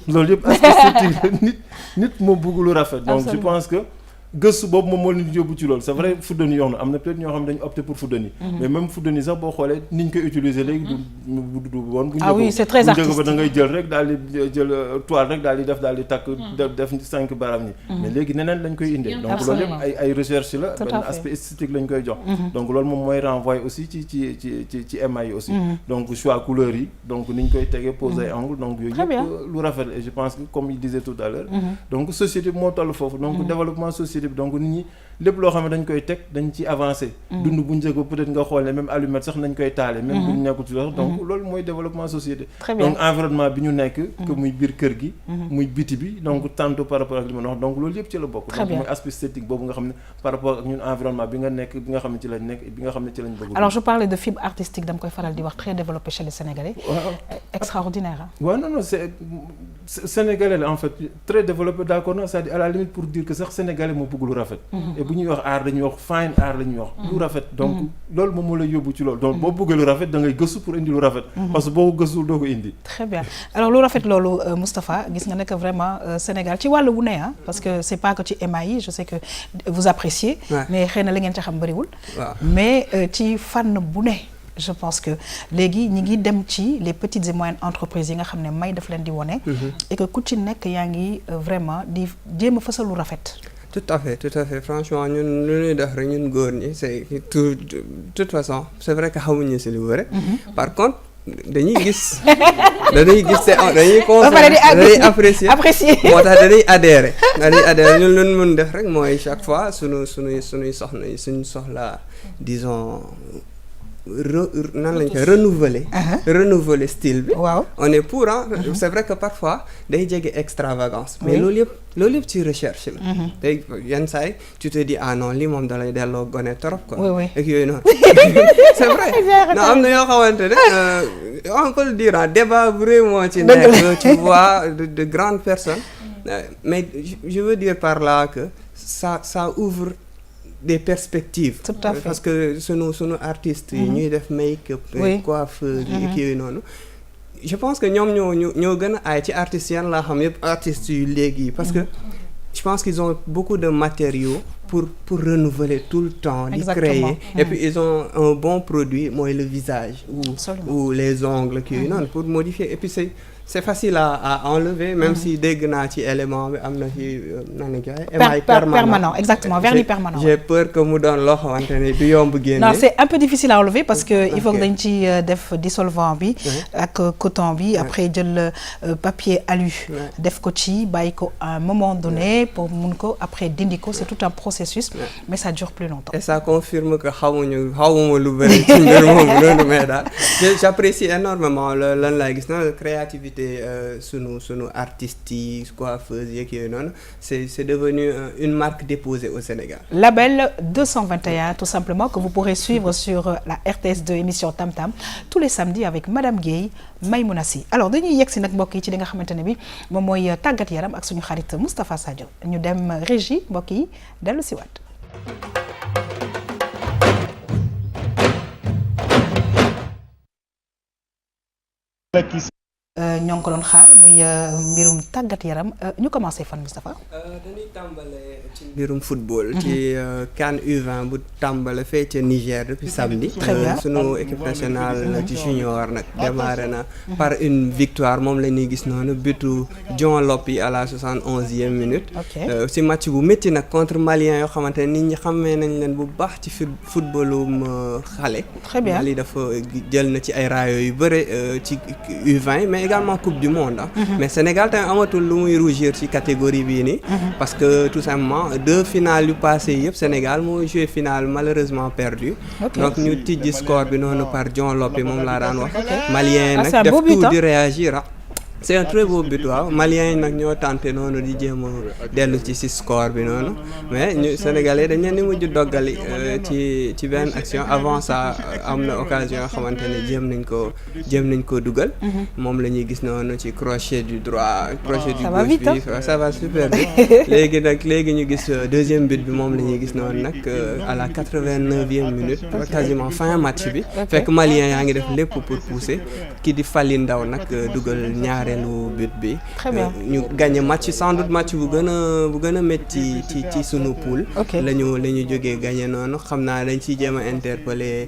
loolu yëpp aspect esthétique nit moo bëgg lu rafet. donc je pense que. gëstu boobu moom moo leen yóbbu ci loolu c'est vrai fuddani yoon na am na peut-être ñoo xam ne dañu opté pour fuddani mais même fuddani sax boo xoolee ni ñu koy utiliser léegi du woon bu oui c'est très artistique bu njëkk ba da ngay jël rek daal di jël toile rek daal di takk def 5 baram ni mais léegi neneen lañ koy indee donc loolu yëpp ay recherche la benn aspect esthétique lañ koy jox donc loolu moom mooy renvoyer aussi ci émail yi aussi donc choix couleurs yi donc ni ñu koy tegee pose ay angle donc yooyu yëpp lu rafet et je pense que comme il disait tout à l'heure donc société bi moo toll foofu donc développement société donc nit ñi lépp loo xam ne dañ koy teg dañ ci avancer. dund bu njëkk ba peut-être nga xool ne même allumette sax nañ koy taale. même bu ñu nekkul ci loolu donc loolu mooy développement société. donc environnement bi ñu nekk. que muy biir kër gi. muy biti bi donc tantôt par rapport ak li ma wax donc loolu yëpp ci la bokk. donc mooy aspect esthétique boobu nga xam ne par rapport ak ñun environnement bi nga nekk bi nga xam ne ci lañ nekk bi nga xam ne ci lañ bëgg. alors je parlais de fibre artistique dama koy faral di wax très développé chez les Sénégalais. extraordinaire. waaw non c'est sénégalais la en fait très développé d'accord non c'est-à-dire à la limite pour dire que sax sénégalais moo bëgg lu rafet. et bu ñuy wax art dañuy wax fine art la ñuy wax. lu rafet donc loolu moom moo lay yóbbu ci loolu donc boo bëggee lu rafet da ngay gëstu pour indi lu rafet. parce que boo ko gëstu doo ko indi. très bien alors lu rafet loolu Moustapha gis nga ne que vraiment Sénégal ci wàllu wu ne parce que c'est pas que ci émail yi je sais que vous appréciez. mais xëy na la ngeen ca xam bëriwul. mais ci fànn bu ne. je pense que léegi ñi ngi dem ci les petites et moyennes entreprises yi nga xam ne may daf leen di wone et que ku ci nekk yaa ngi vraiment di jéem a fësal lu rafet. tout à fait franchement ñun lu ñuy def rek ñun góor ñi c'est toute façon c'est vrai que xamuñu si lu bëre. par contre dañuy gis dañuy apprécier moo tax dañuy adhérer ñun lu ñu mën def rek mooy chaque fois suñuy soxna yi suñu soxla disons nan lañ koy renouveler style bi. waaw on est pour c'est vrai que parfois day jege extravagance. mais loolu yëpp ci recherche la. tey yenn saa yi tu te dis ah non lii moom dalay delloo gone trop quoi. oui ak yooyu noonu. c'est vrai non am na yoo xamante ne on peut le dire débat bu rëy moo ci nekk tu vois de grandes personnes. mais je veux dire par là que ça ouvre. des perspectives. Tout à fait. Parce que sunu artistes yi ñuy def make-up coiffeur yi kii yooyu noonu je pense que ñoom ñoo gën a aay ci artistes yan laa xam yëpp artistes yu léegi parce que je pense qu'ils ont beaucoup de matériaux pour renouveler tout le temps di créer et puis ils ont un bon produit mooy le visage ou les ongles kii yooyu noonu pour modifier et puis c'est facile à enlever même si dégg naa ci élément bi am na ci nan la koy émail permanent exactement vernis permanent. j'ai peur que mu doon loo xamante ne du yomb génne. non c'est un peu difficile à enlever parce que il faut que dañ ci def dissolvant bi ak coton bi après jël papier alu def ko ci bàyyi ko à un moment donné pour mun ko après dindi ko c'est tout un processus mais ça dure plus longtemps. et ça confirme que xawuma lu bëri ci mbir moomu noonu mais daal j'apprécie énormément lan laay gis na créativité sunu artistes yi coiffeuses yeeg yooyu noonu c'est devenu une marque déposée au Sénégal. Label 221 tout simplement que vous pourrez suivre sur la RTS2 émission Tam Tam tous les samedis avec Madame Guèye Maïmouna Sy alors dañuy yegg si nag mbokk yi ci li nga xamante ne bi moom mooy tàggat yaram ak suñu xarit Moustapha Sadio ñu dem régie mbokk yi dellu si waat. ñoo ngi ko doon xaar muy mbirum tàggat yaram ñu commencé fan Moustapha. dañuy tàmbale ci mbirum football. ci CAN U20 bu tàmbale fee ca Niger depuis samedi. très bien sunu équipe nationale ci junior nag démarré na par une victoire moom la ñuy gis noonu butu Dion Lopy à la 71e minute. ci match bu métti nag contre Maliens yoo xamante ne nit ñi xamee nañ leen bu baax ci footballum xale. très bien Mali dafa jël na ci ay raayo yu bëre ci U20 mais également coupe du monde mais Sénégal tamit amatul lu muy rougir ci catégorie bii nii parce que tout simplement 2 finales yu passé yëpp Sénégal moo joué finale malheureusement perdu donc ñu tijji score bi noonu par Dion Lopy moom laa daan wax malien nag def tout di réagir c'est un très beau but waaw maliens yi nag ñoo tenté noonu di jéem a dellu ci score bi noonu mais ñu sénégalais dañ leen di mujj doggali ci benn action avant ça am na occasion yoo xamante ne jéem nañ ko dugal moom la ñuy gis noonu ci crochet du droit crochet du gauche bi ça va super vite léegi ñu gis deuxième but bi moom la ñuy gis noonu nag à la 89e minute quasiment fin match bi fekk maliens yaa ngi def lépp pour pousser ki di Fally Ndaw nag dugal ñaare lu but bi ñu gagné match sans doute match bu gën a métti ci sunu poule la ñu jógee gagné noonu xam naa dañ ciy jéem a interpeller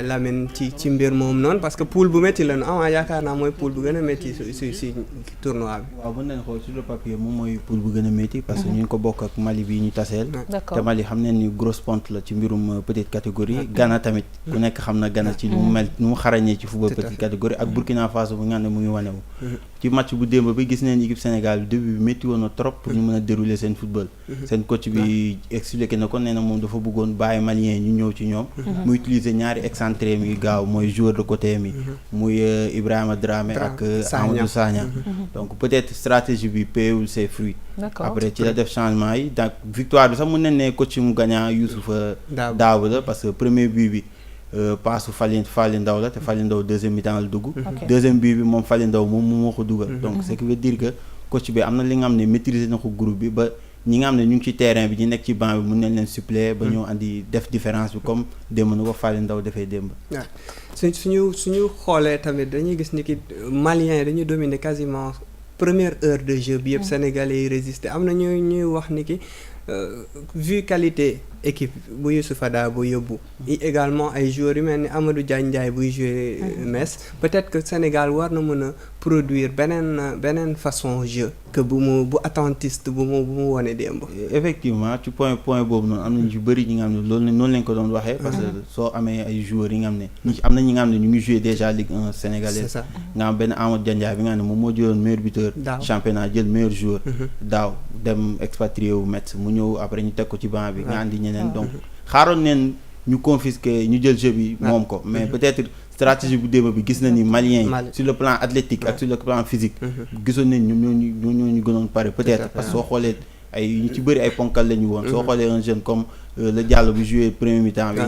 Lamine ci mbir moom noonu parce que poule bu métti la ñu yaakaar naa mooy poule bu gën a métti si tournoi bi waaw mën nañ xool sur le papier moom mooy poule bu gën a métti parce que ñu ngi ko bokk ak Mali bi ñu taseel te Mali xam nañ ni grosse ponte la ci mbirum petite catégorie Ghana tamit ku nekk xam na Ghana ci nu mu mel nu mu xarañee ci football petite catégorie ak Burkina Faso bu nga xam ne mu ngi wanewu ci match bu démb bi gis neen équipe Sénégal bi début bi métti woon na trop pour ñu mën a dérouler seen football seen coach bi expliqué na ko nee na moom dafa bëggoon bàyyi malien ñu ñëw ci ñoom mu utiliser ñaari excentré mi gaaw mooy joueur de côté mi muy Ibrahima Dramé ak Amadou Sagna donc peut-être stratégie bi payewul ses fruits après ci la def changement yi donc victoire bi sax mën nañ ne coach mu gagnant Youssoufa Daaw la parce que premier but bi paasu Fally Ndaw la te Fally Ndaw deuxième mi-temps la dugg deuxième but bi moom Fally Ndaw moom moo ko dugal donc ce qui veut dire que coach bi am na li nga xam ne maîtriser na ko groupe bi ba ñi nga xam ne ñu ngi ci terrain bi ñi nekk ci banc bi mën nañ leen suppléer ba ñoo andi def différence bi comme démb na ko Fally Ndaw defee démb suñu xoolee tamit dañuy gis ni ki Maliens yi dañu dominer quasiment première heure de jeu bi yëpp sénégalais yi résister am na ñuy wax ni ki vu qualité équipe bu Youssoupha Da bu yóbbu également ay joueurs yu mel ni Amadou Diagne Ndiaye buy jouer Metz peut-être que Sénégal war na mën a produire beneen façon jeu que bu attentiste bu mu wone démb effectivement ci point boobu noonu am na ñu bëri ñi nga xam ne loolu noonu lañ ko doon waxee parce que soo amee ay joueurs yi nga xam ne am na ñi nga xam ne ñu ngi jouer déjà Ligue 1 sénégalaise nga am benn Amadou Diagne Ndiaye bi nga xam ne moom moo jëloon meilleur buteur championnat jël meilleur joueur daaw dem expatrié wu Metz mu ñëw après ñu teg ko ci banc bi nga andi ñeneen donc xaaroon neen ñu confisquer ñu jël jeu bi moom ko mais peut-être stratégie bu démb bi gis na ni Maliens yi sur le plan athlétique ak sur le plan physique gisoon nañ ñoom ñu gënoon pare peut-être parce que soo xoolee ay ñu ci bëri ay ponkal la ñu woon soo xoolee un jeune comme le Diallo bu joué premier mi-temps bi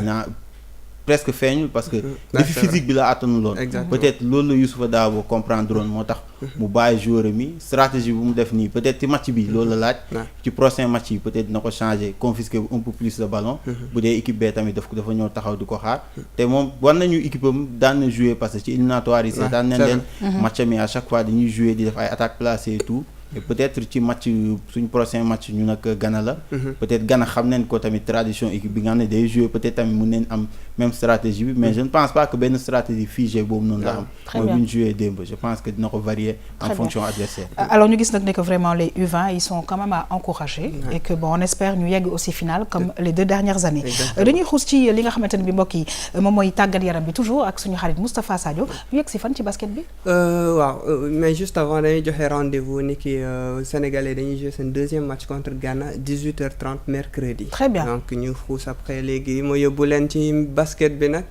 presque feeñul parce que défi physique bi la attanu loon peut-être loolu la Youssoupha Dabo comprendre woon moo tax mu bàyyi joueur mi stratégie bu mu def nii peut-être ci match bi loolu la laaj ci prochain match yi peut-être na ko changer confisquer un peu plus le ballon bu dee équipe bee tamit dafa ñëw taxaw di ko xaar te moom war nañu équipe am daan na jouer parce que ci éliminatoire yi seetaan nañ leen match mi à chaque fois dañuy jouer di def ay attaques placées et tout et peut-être ci match suñu prochain match ñu nag Ghana la peut-être Ghana xam nañ ko tamit tradition équipe bi nga xam ne day jouer peut-être tamit mun nañ am même stratégie bi mais je ne pense pas que benn stratégie figée boobu noonu la am mooy bu ñu jouer démb je pense que dina ko varier en fonction adversaire alors ñu gis nag ne que vraiment les U20 ils sont quand même à encourager et que bon on espère ñu yegg aussi finale comme les 2 dernières années dañuy xuus ci li nga xamante ne bi mbokk yi moom mooy tàggat yaram bi toujours ak suñu xarit Moustapha Sadio ñu yegg si fan ci basket bi waaw mais juste avant dañuy joxe rendez-vous ni ki Sénégalais dañuy jouer seen deuxième match contre Ghana 18h30 mercredi. Très bien. Donc ñu xuus après léegi ma yóbbu leen ci basket bi nag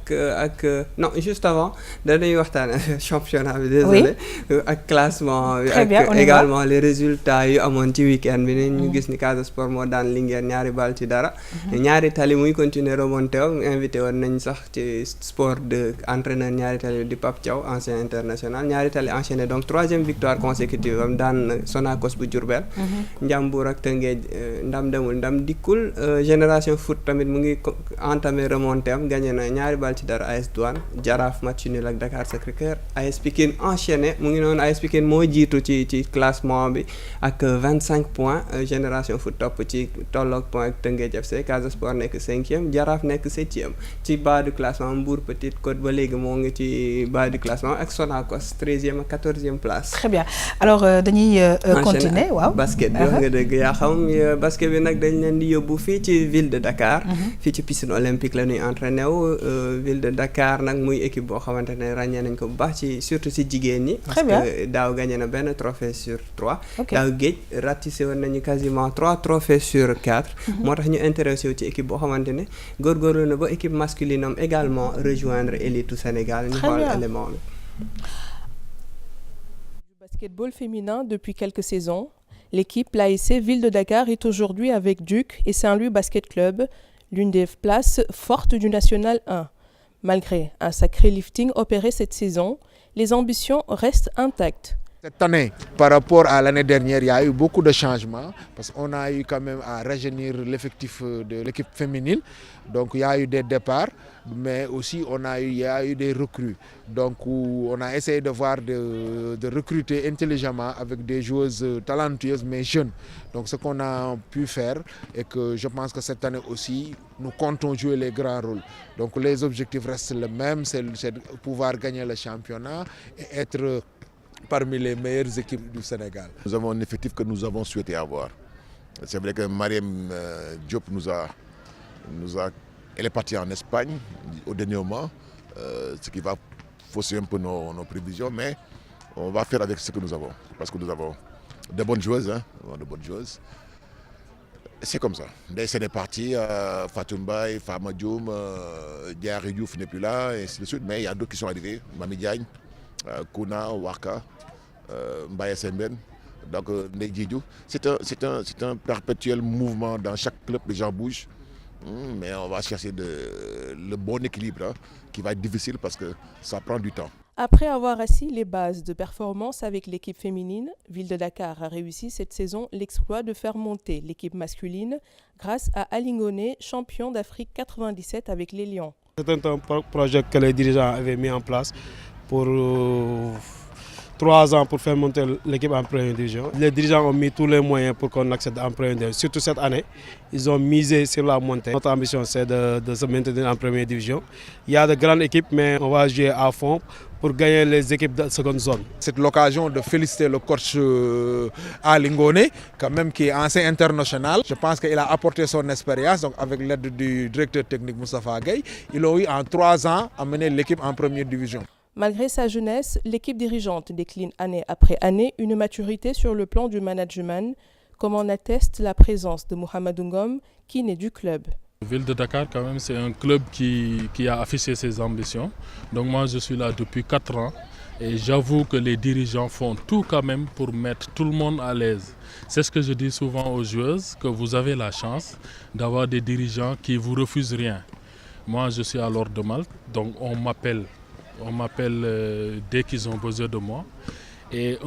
ak non juste avant dañuy waxtaan championnat bi désolé ak classement bi ak également les résultats yu amoon ci week-end bi ni ñu gis ni Casa Sport moo daan Linguère ñaari bal ci dara ñaari tali muy continuer remonté wu invité woon nañ sax ci sport de entraîneur ñaari tali di Pape Thiaw ancien international ñaari tali enchaîné donc 3e victoire consécutive am daan Sonacos bu Diourbel. Ndiambour ak Tëngéej ndam demul ndam dikkul. Génération Foot tamit mu ngi entamé remonté am gagné na 2-0 AS Douane. Jaraaf match nul ak Dakar Sacré-Cœur. AS Pikine enchaîné mu ngi noonu AS Pikine moo jiitu ci classement bi ak 25 points. Génération Foot topp ci tolloog point ak Tëngéej FC. Casa Sport nekk 5e Jaraaf nekk 7e ci bas du classement Mbour Petite Côte ba léegi moo ngi ci bas du classement ak Sonacos 13e ak 14e place. Très bien alors dañuy continuer waaw. basket bi wax nga dëgg yaa xam basket bi nag dañ leen di yóbbu fii ci ville de Dakar. fii ci piscine olympique la ñuy entraîné wu ville de Dakar nag muy équipe boo xamante ne ràññee nañ ko bu baax ci surtout ci jigéen ñi. parce que daaw gagné na benn trophée sur 3. daaw géej ratissé woon nañu quasiment 3 trophées sur 4. moo tax ñu intéressé wu ci équipe boo xamante ne góorgóorlu na ba équipe masculine am également rejoindre élite du Sénégal. ñu xool élément bi. Basketball féminin depuis quelques saisons. L'équipe, l'ASC Ville de Dakar, est aujourd'hui avec Duc et Saint-Louis Basket Club, l'une des places fortes du National 1. Malgré un sacré lifting opéré cette saison, les ambitions restent intactes. Cette année, par rapport à l'année dernière, il y a eu beaucoup de changements parce qu'on a eu quand même à rajeunir l'effectif de l'équipe féminine. Donc il y a eu des départs, mais aussi il y a eu des recrues. Donc on a essayé de voir de recruter intelligemment avec des joueuses talentueuses mais jeunes. Donc ce qu'on a pu faire et que je pense que cette année aussi, nous comptons jouer les grands rôles. Donc les objectifs restent les mêmes, c'est de pouvoir gagner le championnat et être parmi les meilleures équipes du Sénégal. Nous avons un effectif que nous avons souhaité avoir. C'est vrai que Mariam Diop elle est partie en Espagne au dernier moment, ce qui va fausser un peu nos prévisions, mais on va faire avec ce que nous avons, parce que nous avons de bonnes joueuses, de bonnes joueuses. C'est comme ça. C'est des parties, Fatoumba, Fama Dioum, Diarry Diouf n'est plus là, et ainsi de suite, mais il y a d'autres qui sont arrivés, Mami Diagne, Kouna, Waka, Mbaye Semben, donc Ndedjidjou. C'est un perpétuel mouvement dans chaque club, les gens bougent, mais on va chercher le bon équilibre qui va être difficile parce que ça prend du temps. Après avoir assis les bases de performance avec l'équipe féminine, Ville de Dakar a réussi cette saison l'exploit de faire monter l'équipe masculine grâce à Ali Ngoné, champion d'Afrique 97 avec les Lions. C'est un projet que les dirigeants avaient mis en place pour 3 ans pour faire monter l'équipe en première division. Les dirigeants ont mis tous les moyens pour qu'on accède en première division. Surtout cette année, ils ont misé sur la montée. Notre ambition, c'est de se maintenir en première division. Il y a de grandes équipes, mais on va jouer à fond pour gagner les équipes de seconde zone. C'est l'occasion de féliciter le coach Ali Ngoné, quand même qui est ancien international. Je pense qu'il a apporté son expérience, donc avec l'aide du directeur technique Moustapha Gueye. Ils ont eu en 3 ans amené l'équipe en première division. Malgré sa jeunesse, l'équipe dirigeante décline année après année une maturité sur le plan du management, comme en atteste la présence de Mohamed Ngom, qui naît du club. Ville de Dakar, quand même, c'est un club qui a affiché ses ambitions. Donc moi, je suis là depuis 4 ans et j'avoue que les dirigeants font tout quand même pour mettre tout le monde à l'aise. C'est ce que je dis souvent aux joueuses, que vous avez la chance d'avoir des dirigeants qui ne vous refusent rien. Moi, je suis à l'Ordre de Malte, donc on m'appelle dès qu'ils ont besoin de moi. Et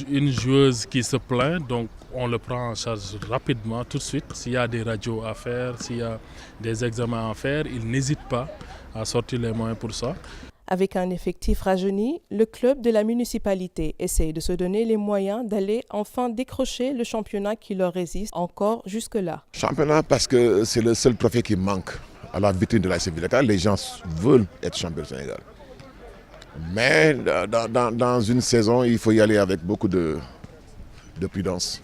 une joueuse qui se plaint, donc on le prend en charge rapidement, tout de suite. S'il y a des radios à faire, s'il y a des examens à faire, ils n'hésitent pas à sortir les moyens pour ça. Avec un effectif rajeuni, le club de la municipalité essaye de se donner les moyens d'aller enfin décrocher le championnat qui leur résiste encore jusque-là. Championnat parce que c'est le seul trophée qui manque à la vitrine de l'ASC Ville de Dakar. Les gens veulent être champions du Sénégal. Mais dans une saison, il faut y aller avec beaucoup de prudence,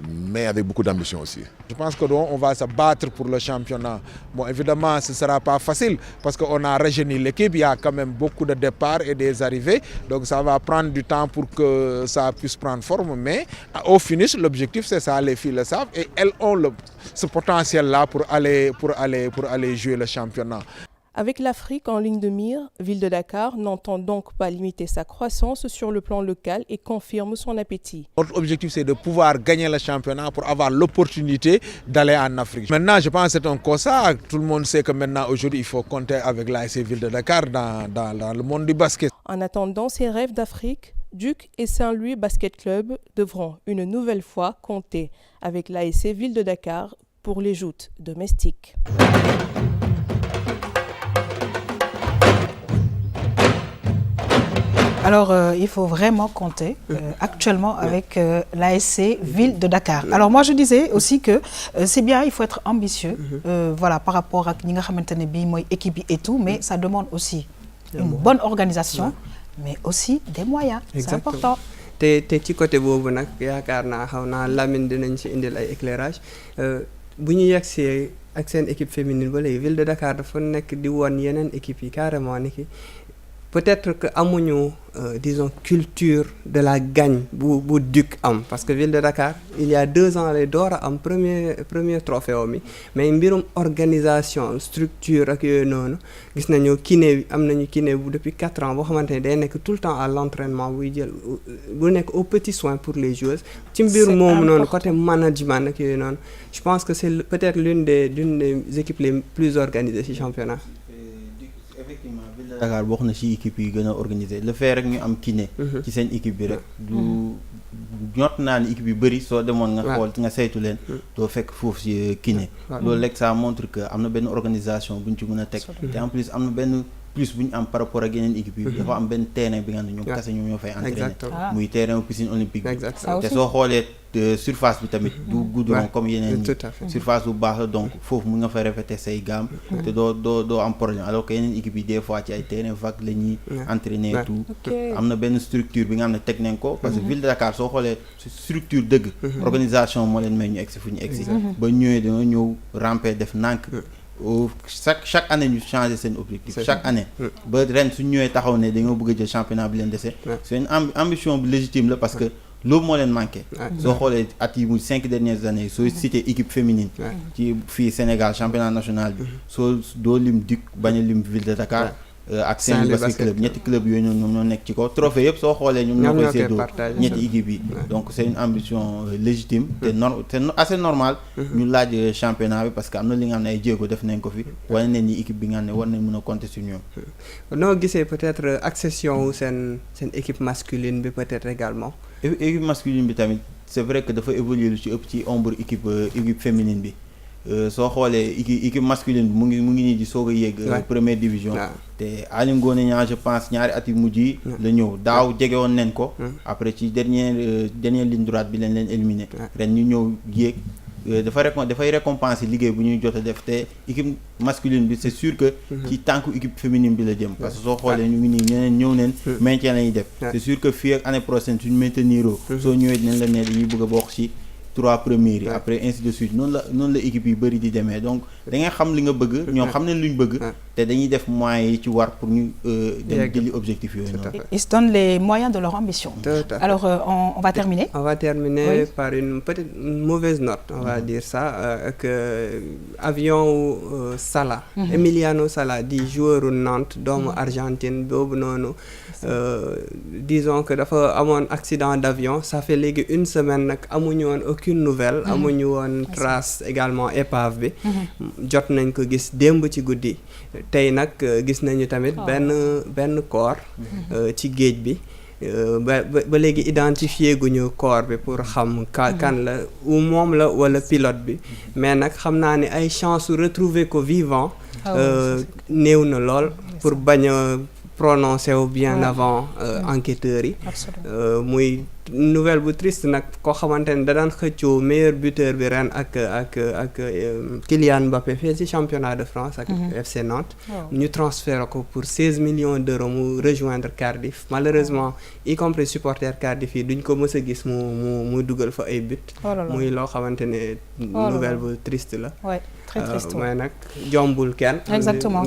mais avec beaucoup d'ambition aussi. Je pense qu'on va se battre pour le championnat. Bon, évidemment, ce ne sera pas facile parce qu'on a rajeuni l'équipe, il y a quand même beaucoup de départs et des arrivées, donc ça va prendre du temps pour que ça puisse prendre forme, mais au finish, l'objectif c'est ça, les filles le savent et elles ont ce potentiel-là pour aller jouer le championnat. Avec l'Afrique en ligne de mire, Ville de Dakar n'entend donc pas limiter sa croissance sur le plan local et confirme son appétit. Notre objectif, c'est de pouvoir gagner le championnat pour avoir l'opportunité d'aller en Afrique. Maintenant, je pense que c'est un constat. Tout le monde sait que maintenant, aujourd'hui, il faut compter avec l'ASC Ville de Dakar dans le monde du basket. En attendant ses rêves d'Afrique, Duc et Saint-Louis Basket Club devront une nouvelle fois compter avec l'ASC Ville de Dakar pour les joutes domestiques. Alors, il faut vraiment compter actuellement avec l'ASC Ville de Dakar. Alors, moi, je disais aussi que c'est bien, il faut être ambitieux, voilà, par rapport à ñi nga xamantene bi moy équipe yi et tout, mais ça demande aussi une bonne organisation, mais aussi des moyens. C'est important. te ci côté boobu nag yaakaar naa xaw naa Lamine dinañ ci indil ay éclairage bu ñu yegsee ak seen équipe féminine ba léegi Ville de Dakar dafa nekk di woon yeneen équipe yi carrément ni ki peut-être que amuñu disons culture de la gagne bu Duc am parce que Ville de Dakar il y a 2 ans lay door a am premier trophée mi mais mbirum organisation structure ak yooyu noonu gis nañu kiné am nañu kiné bu depuis 4 ans boo xamante ne day nekk tout le temps à l'entraînement buy jël bu nekk au petit soin pour les joueuses ci mbir moomu noonu côté management ak yooyu noonu je pense que c'est peut-être l'une des équipes les plus organisées ci championnat. Effectivement Ville de Dakar bokk na ci équipe yi gën a organisé le fait rek ñu am kiné ci seen équipe bi rek du ñot naa ni équipe yu bëri soo demoon nga xool nga saytu leen doo fekk foofu ci kiné loolu rek ça montre que am na benn organisation buñ ci mën a teg te en plus am na benn plus bu ñu am par rapport ak yeneen équipe yi dafa am benn terrain bi nga xam ne ñoom kese ñoom ñoo fay entraîner muy terrain piscine olympique bi te soo xoolee surface bi tamit du goudron comme yeneen surface bu baax la donc foofu mun nga fa répéter say gamme te doo am problème alors que yeneen équipe yi des fois ci ay terrain vague la ñuy entraîner tout am na benn structure bi nga xam ne teg nañ ko parce que Ville de Dakar soo xoolee structure dëgg organisation moo leen may ñu egsi fu ñu egsi ba ñëwee dañoo ñëw ramper def nànk chaque année ñu changer seen objectif chaque année ba ren su ñëwee taxaw ne dañoo bëgg a jël championnat bi leen dese c'est une ambition bi légitime la parce que loolu moo leen manqué soo xoolee at yi muy 5 dernières années soo cité équipe féminine ci fii Sénégal championnat national bi soo doo lim Duc bañ a lim Ville de Dakar ak Saint-Louis Basket Club ñetti club yooyu ñoom ñoo nekk ci kaw trophée yëpp soo xoolee ñoom ñoo koy séddoo ñetti équipe yi donc c'est une ambition légitime te assez normal ñu laaj championnat bi parce que am na li nga xam ne ay jéego def nañ ko fi wane nañ ni équipe bi nga xam ne war nañ mën a compter sur ñoom noo gisee peut-être accession wu seen équipe masculine bi peut-être également équipe masculine bi tamit c'est vrai que dafa évoluer lu ci ëpp ci ombre équipe féminine bi soo xoolee équipe masculine bi mu ngi nii di soog a yéeg première division te Aly Ngouille Niang je pense ñaari at yu mujj yi la ñëw daaw jege woon nañ ko après ci dernière ligne droite bi leen éliminé ren ñu ñëw yéeg dafay récompenser liggéey bu ñuy jot a def te équipe masculine bi c'est sûr que ci tànku équipe féminine bi la jëm parce que soo xoolee ñu ngi nii ñeneen ñëw neen maintien lañuy def c'est sûr que fii ak année prochaine suñu maintenir soo ñëwee dinañ la ne dañuy bëgg a bokk ci 3 premiers yi après ainsi de suite noonu la équipe yi bëri di demee donc da ngay xam li nga bëgg ñoom xam nañ luñ bëgg te dañuy def moyens yi ci war pour ñu dem jëli objectif yooyu noonu. Ils se donnent les moyens de leur ambition. Alors on va terminer. On va terminer par une peut-être mauvaise note, on va dire ça que avion Salah Emiliano Salah di joueur Nantes doomu Argentine boobu noonu disons que dafa amoon accident d'avion ça fait léegi 1 semaine nag amuñu woon aucune nouvelle amuñu woon trace également épave bi jot nañ ko gis démb ci guddi tey nag gis nañu tamit benn corps ci géej bi ba léegi identifié guñu corps bi pour xam kan la ou moom la wala pilote bi mais nag xam naa ne ay chance su retrouver ko vivant néew na lool pour bañ a prononcer wu bien avant enquêteurs yi muy nouvelle bu triste nag koo xamante ne da daan xëccoo meilleur buteur bi ren ak Kylian Mbappé fii ci championnat de France ak FC Nantes ñu transféré ko pour 16 millions d'euros mu rejoindre Cardiff malheureusement y compris supporter Cardiff yi duñ ko mës a gis mu dugal fa ay but muy loo xamante ne nouvelle bu triste la très triste mais nag jombul kenn exactement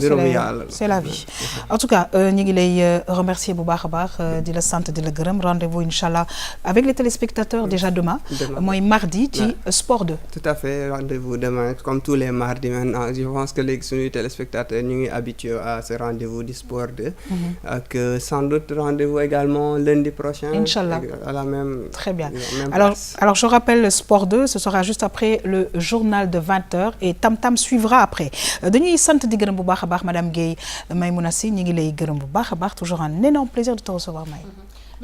c'est la vie en tout cas ñu ngi lay remercier bu baax a baax di la sant di la gërëm rendez-vous inchallah avec les téléspectateurs déjà demain mooy mardi ci Sport 2 tout à fait rendez-vous demain comme tous les mardis maintenant je pense que léegi suñuy téléspectateurs ñu ngi habitués à ce rendez-vous du Sport 2 ak sans doute rendez-vous également lundi prochain inchallah à la même très bien alors je rappelle le Sport 2 ce sera juste après le journal de 20h et Tam suivra après dañuy sant di gërëm bu baax a baax madame Guèye Maymouna Sy ñu ngi lay gërëm bu baax a baax toujours un énorme plaisir de te recevoir May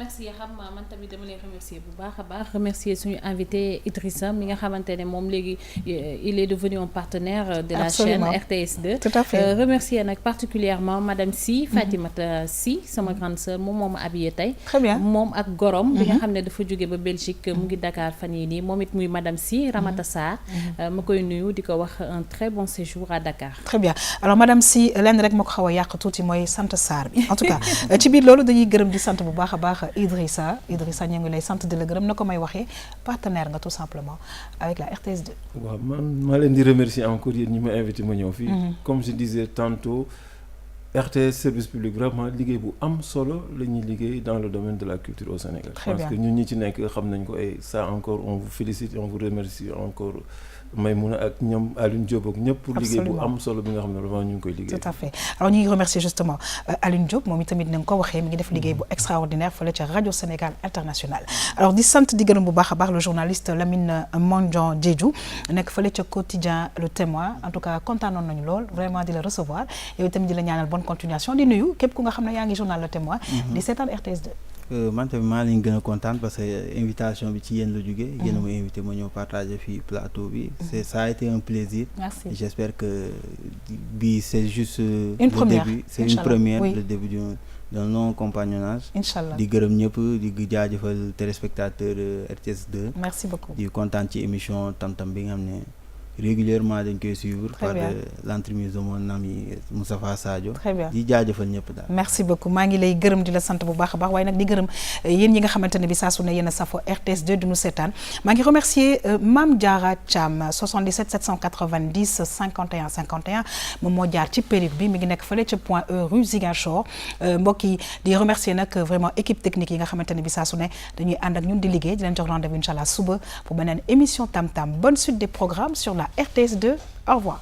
merci Yaxam man tamit dama lay remercier bu baax a baax remercier suñu invité Idrissa mi nga xamante ne moom léegi il est devenu un partenaire de la chaîne RTS2. Tout à fait. Remercier nag particulièrement madame Sy Fatimata Sy sama grande sœur moom moo ma habillé tey. Très bien moom ak gorom bi nga xam ne dafa jóge ba Belgique mu ngi Dakar fan yii nii moom it muy madame Sy Ramata Sarr ma koy nuyu di ko wax un très bon séjour à Dakar. Très bien alors madame Sy lenn rek moo ko xaw a yàq tuuti mooy sant Sarr bi en tout cas ci biir loolu dañuy gërëm di sant bu baax a baax Idrissa ñu ngi lay sant di la gërëm na ko may waxee partenaire nga tout simplement avec la RTS2. waaw man maa leen di remercier encore yéen ñi ma invité ma ñëw fii. Comme je disais tantôt RTS service public vraiment liggéey bu am solo la ñuy liggéey dans le domaine de la culture au Sénégal. Très bien. Parce que ñun ñi ci nekk xam nañ ko et ça encore on vous félicite et on vous remercie encore Maïmouna ak ñoom Alioune Diop ak ñëpp pour liggéey bu am solo bi nga xam ne vraiment ñu ngi koy liggéey. Tout à fait alors ñu ngi remercier justement Alioune Diop moom itamit na nga ko waxee mi ngi def liggéey bu extraordinaire fële ca Radio Sénégal International alors di sant di gërëm bu baax a baax le journaliste Lamine Mandion Diédhiou nekk fële ca quotidien Le Témoin en tout cas kontaanoon nañu lool vraiment di la recevoir yow itamit di la ñaanal bonne continuation di nuyu képp ku nga xam ne yaa ngi journal Le Témoin di seetaan RTS2. man tamit maa leen gën a kontaan parce que invitation bi ci yéen la jógee yéen a ma invité ma ñëw partager fii plateau bi ça a été un plaisir. Merci. J'espère que bi c'est juste une première début c'est une première le début d'un long compagnonnage. Inch'Allah di gërëm ñëpp di jaajëfal téléspectateur RTS2. Merci beaucoup di kontaan ci émission Tam-Tam bi nga xam ne régulièrement dañ koy suivre par l'entremise de mon ami Moustapha Sadio. Très bien di jaajëfal ñëpp daal. merci beaucoup maa ngi lay gërëm di la sant bu baax a baax waaye nag di gërëm yéen ñi nga xamante ne bi saa su ne yéen a safo RTS2 du nu seetaan maa ngi remercier Mame Diarra Thiam 77 790 51 51 moom moo jaar ci période bi mi ngi nekk fële ca Point E rue Ziguinchor mbokk yi di remercier nag vraiment équipe technique yi nga xamante ne bi saa su ne dañuy ànd ak ñun di liggéey di leen jox rendez-vous incha allah suba pour beneen émission Tam Tam bonne suite des programmes sur la RTS2 au revoir.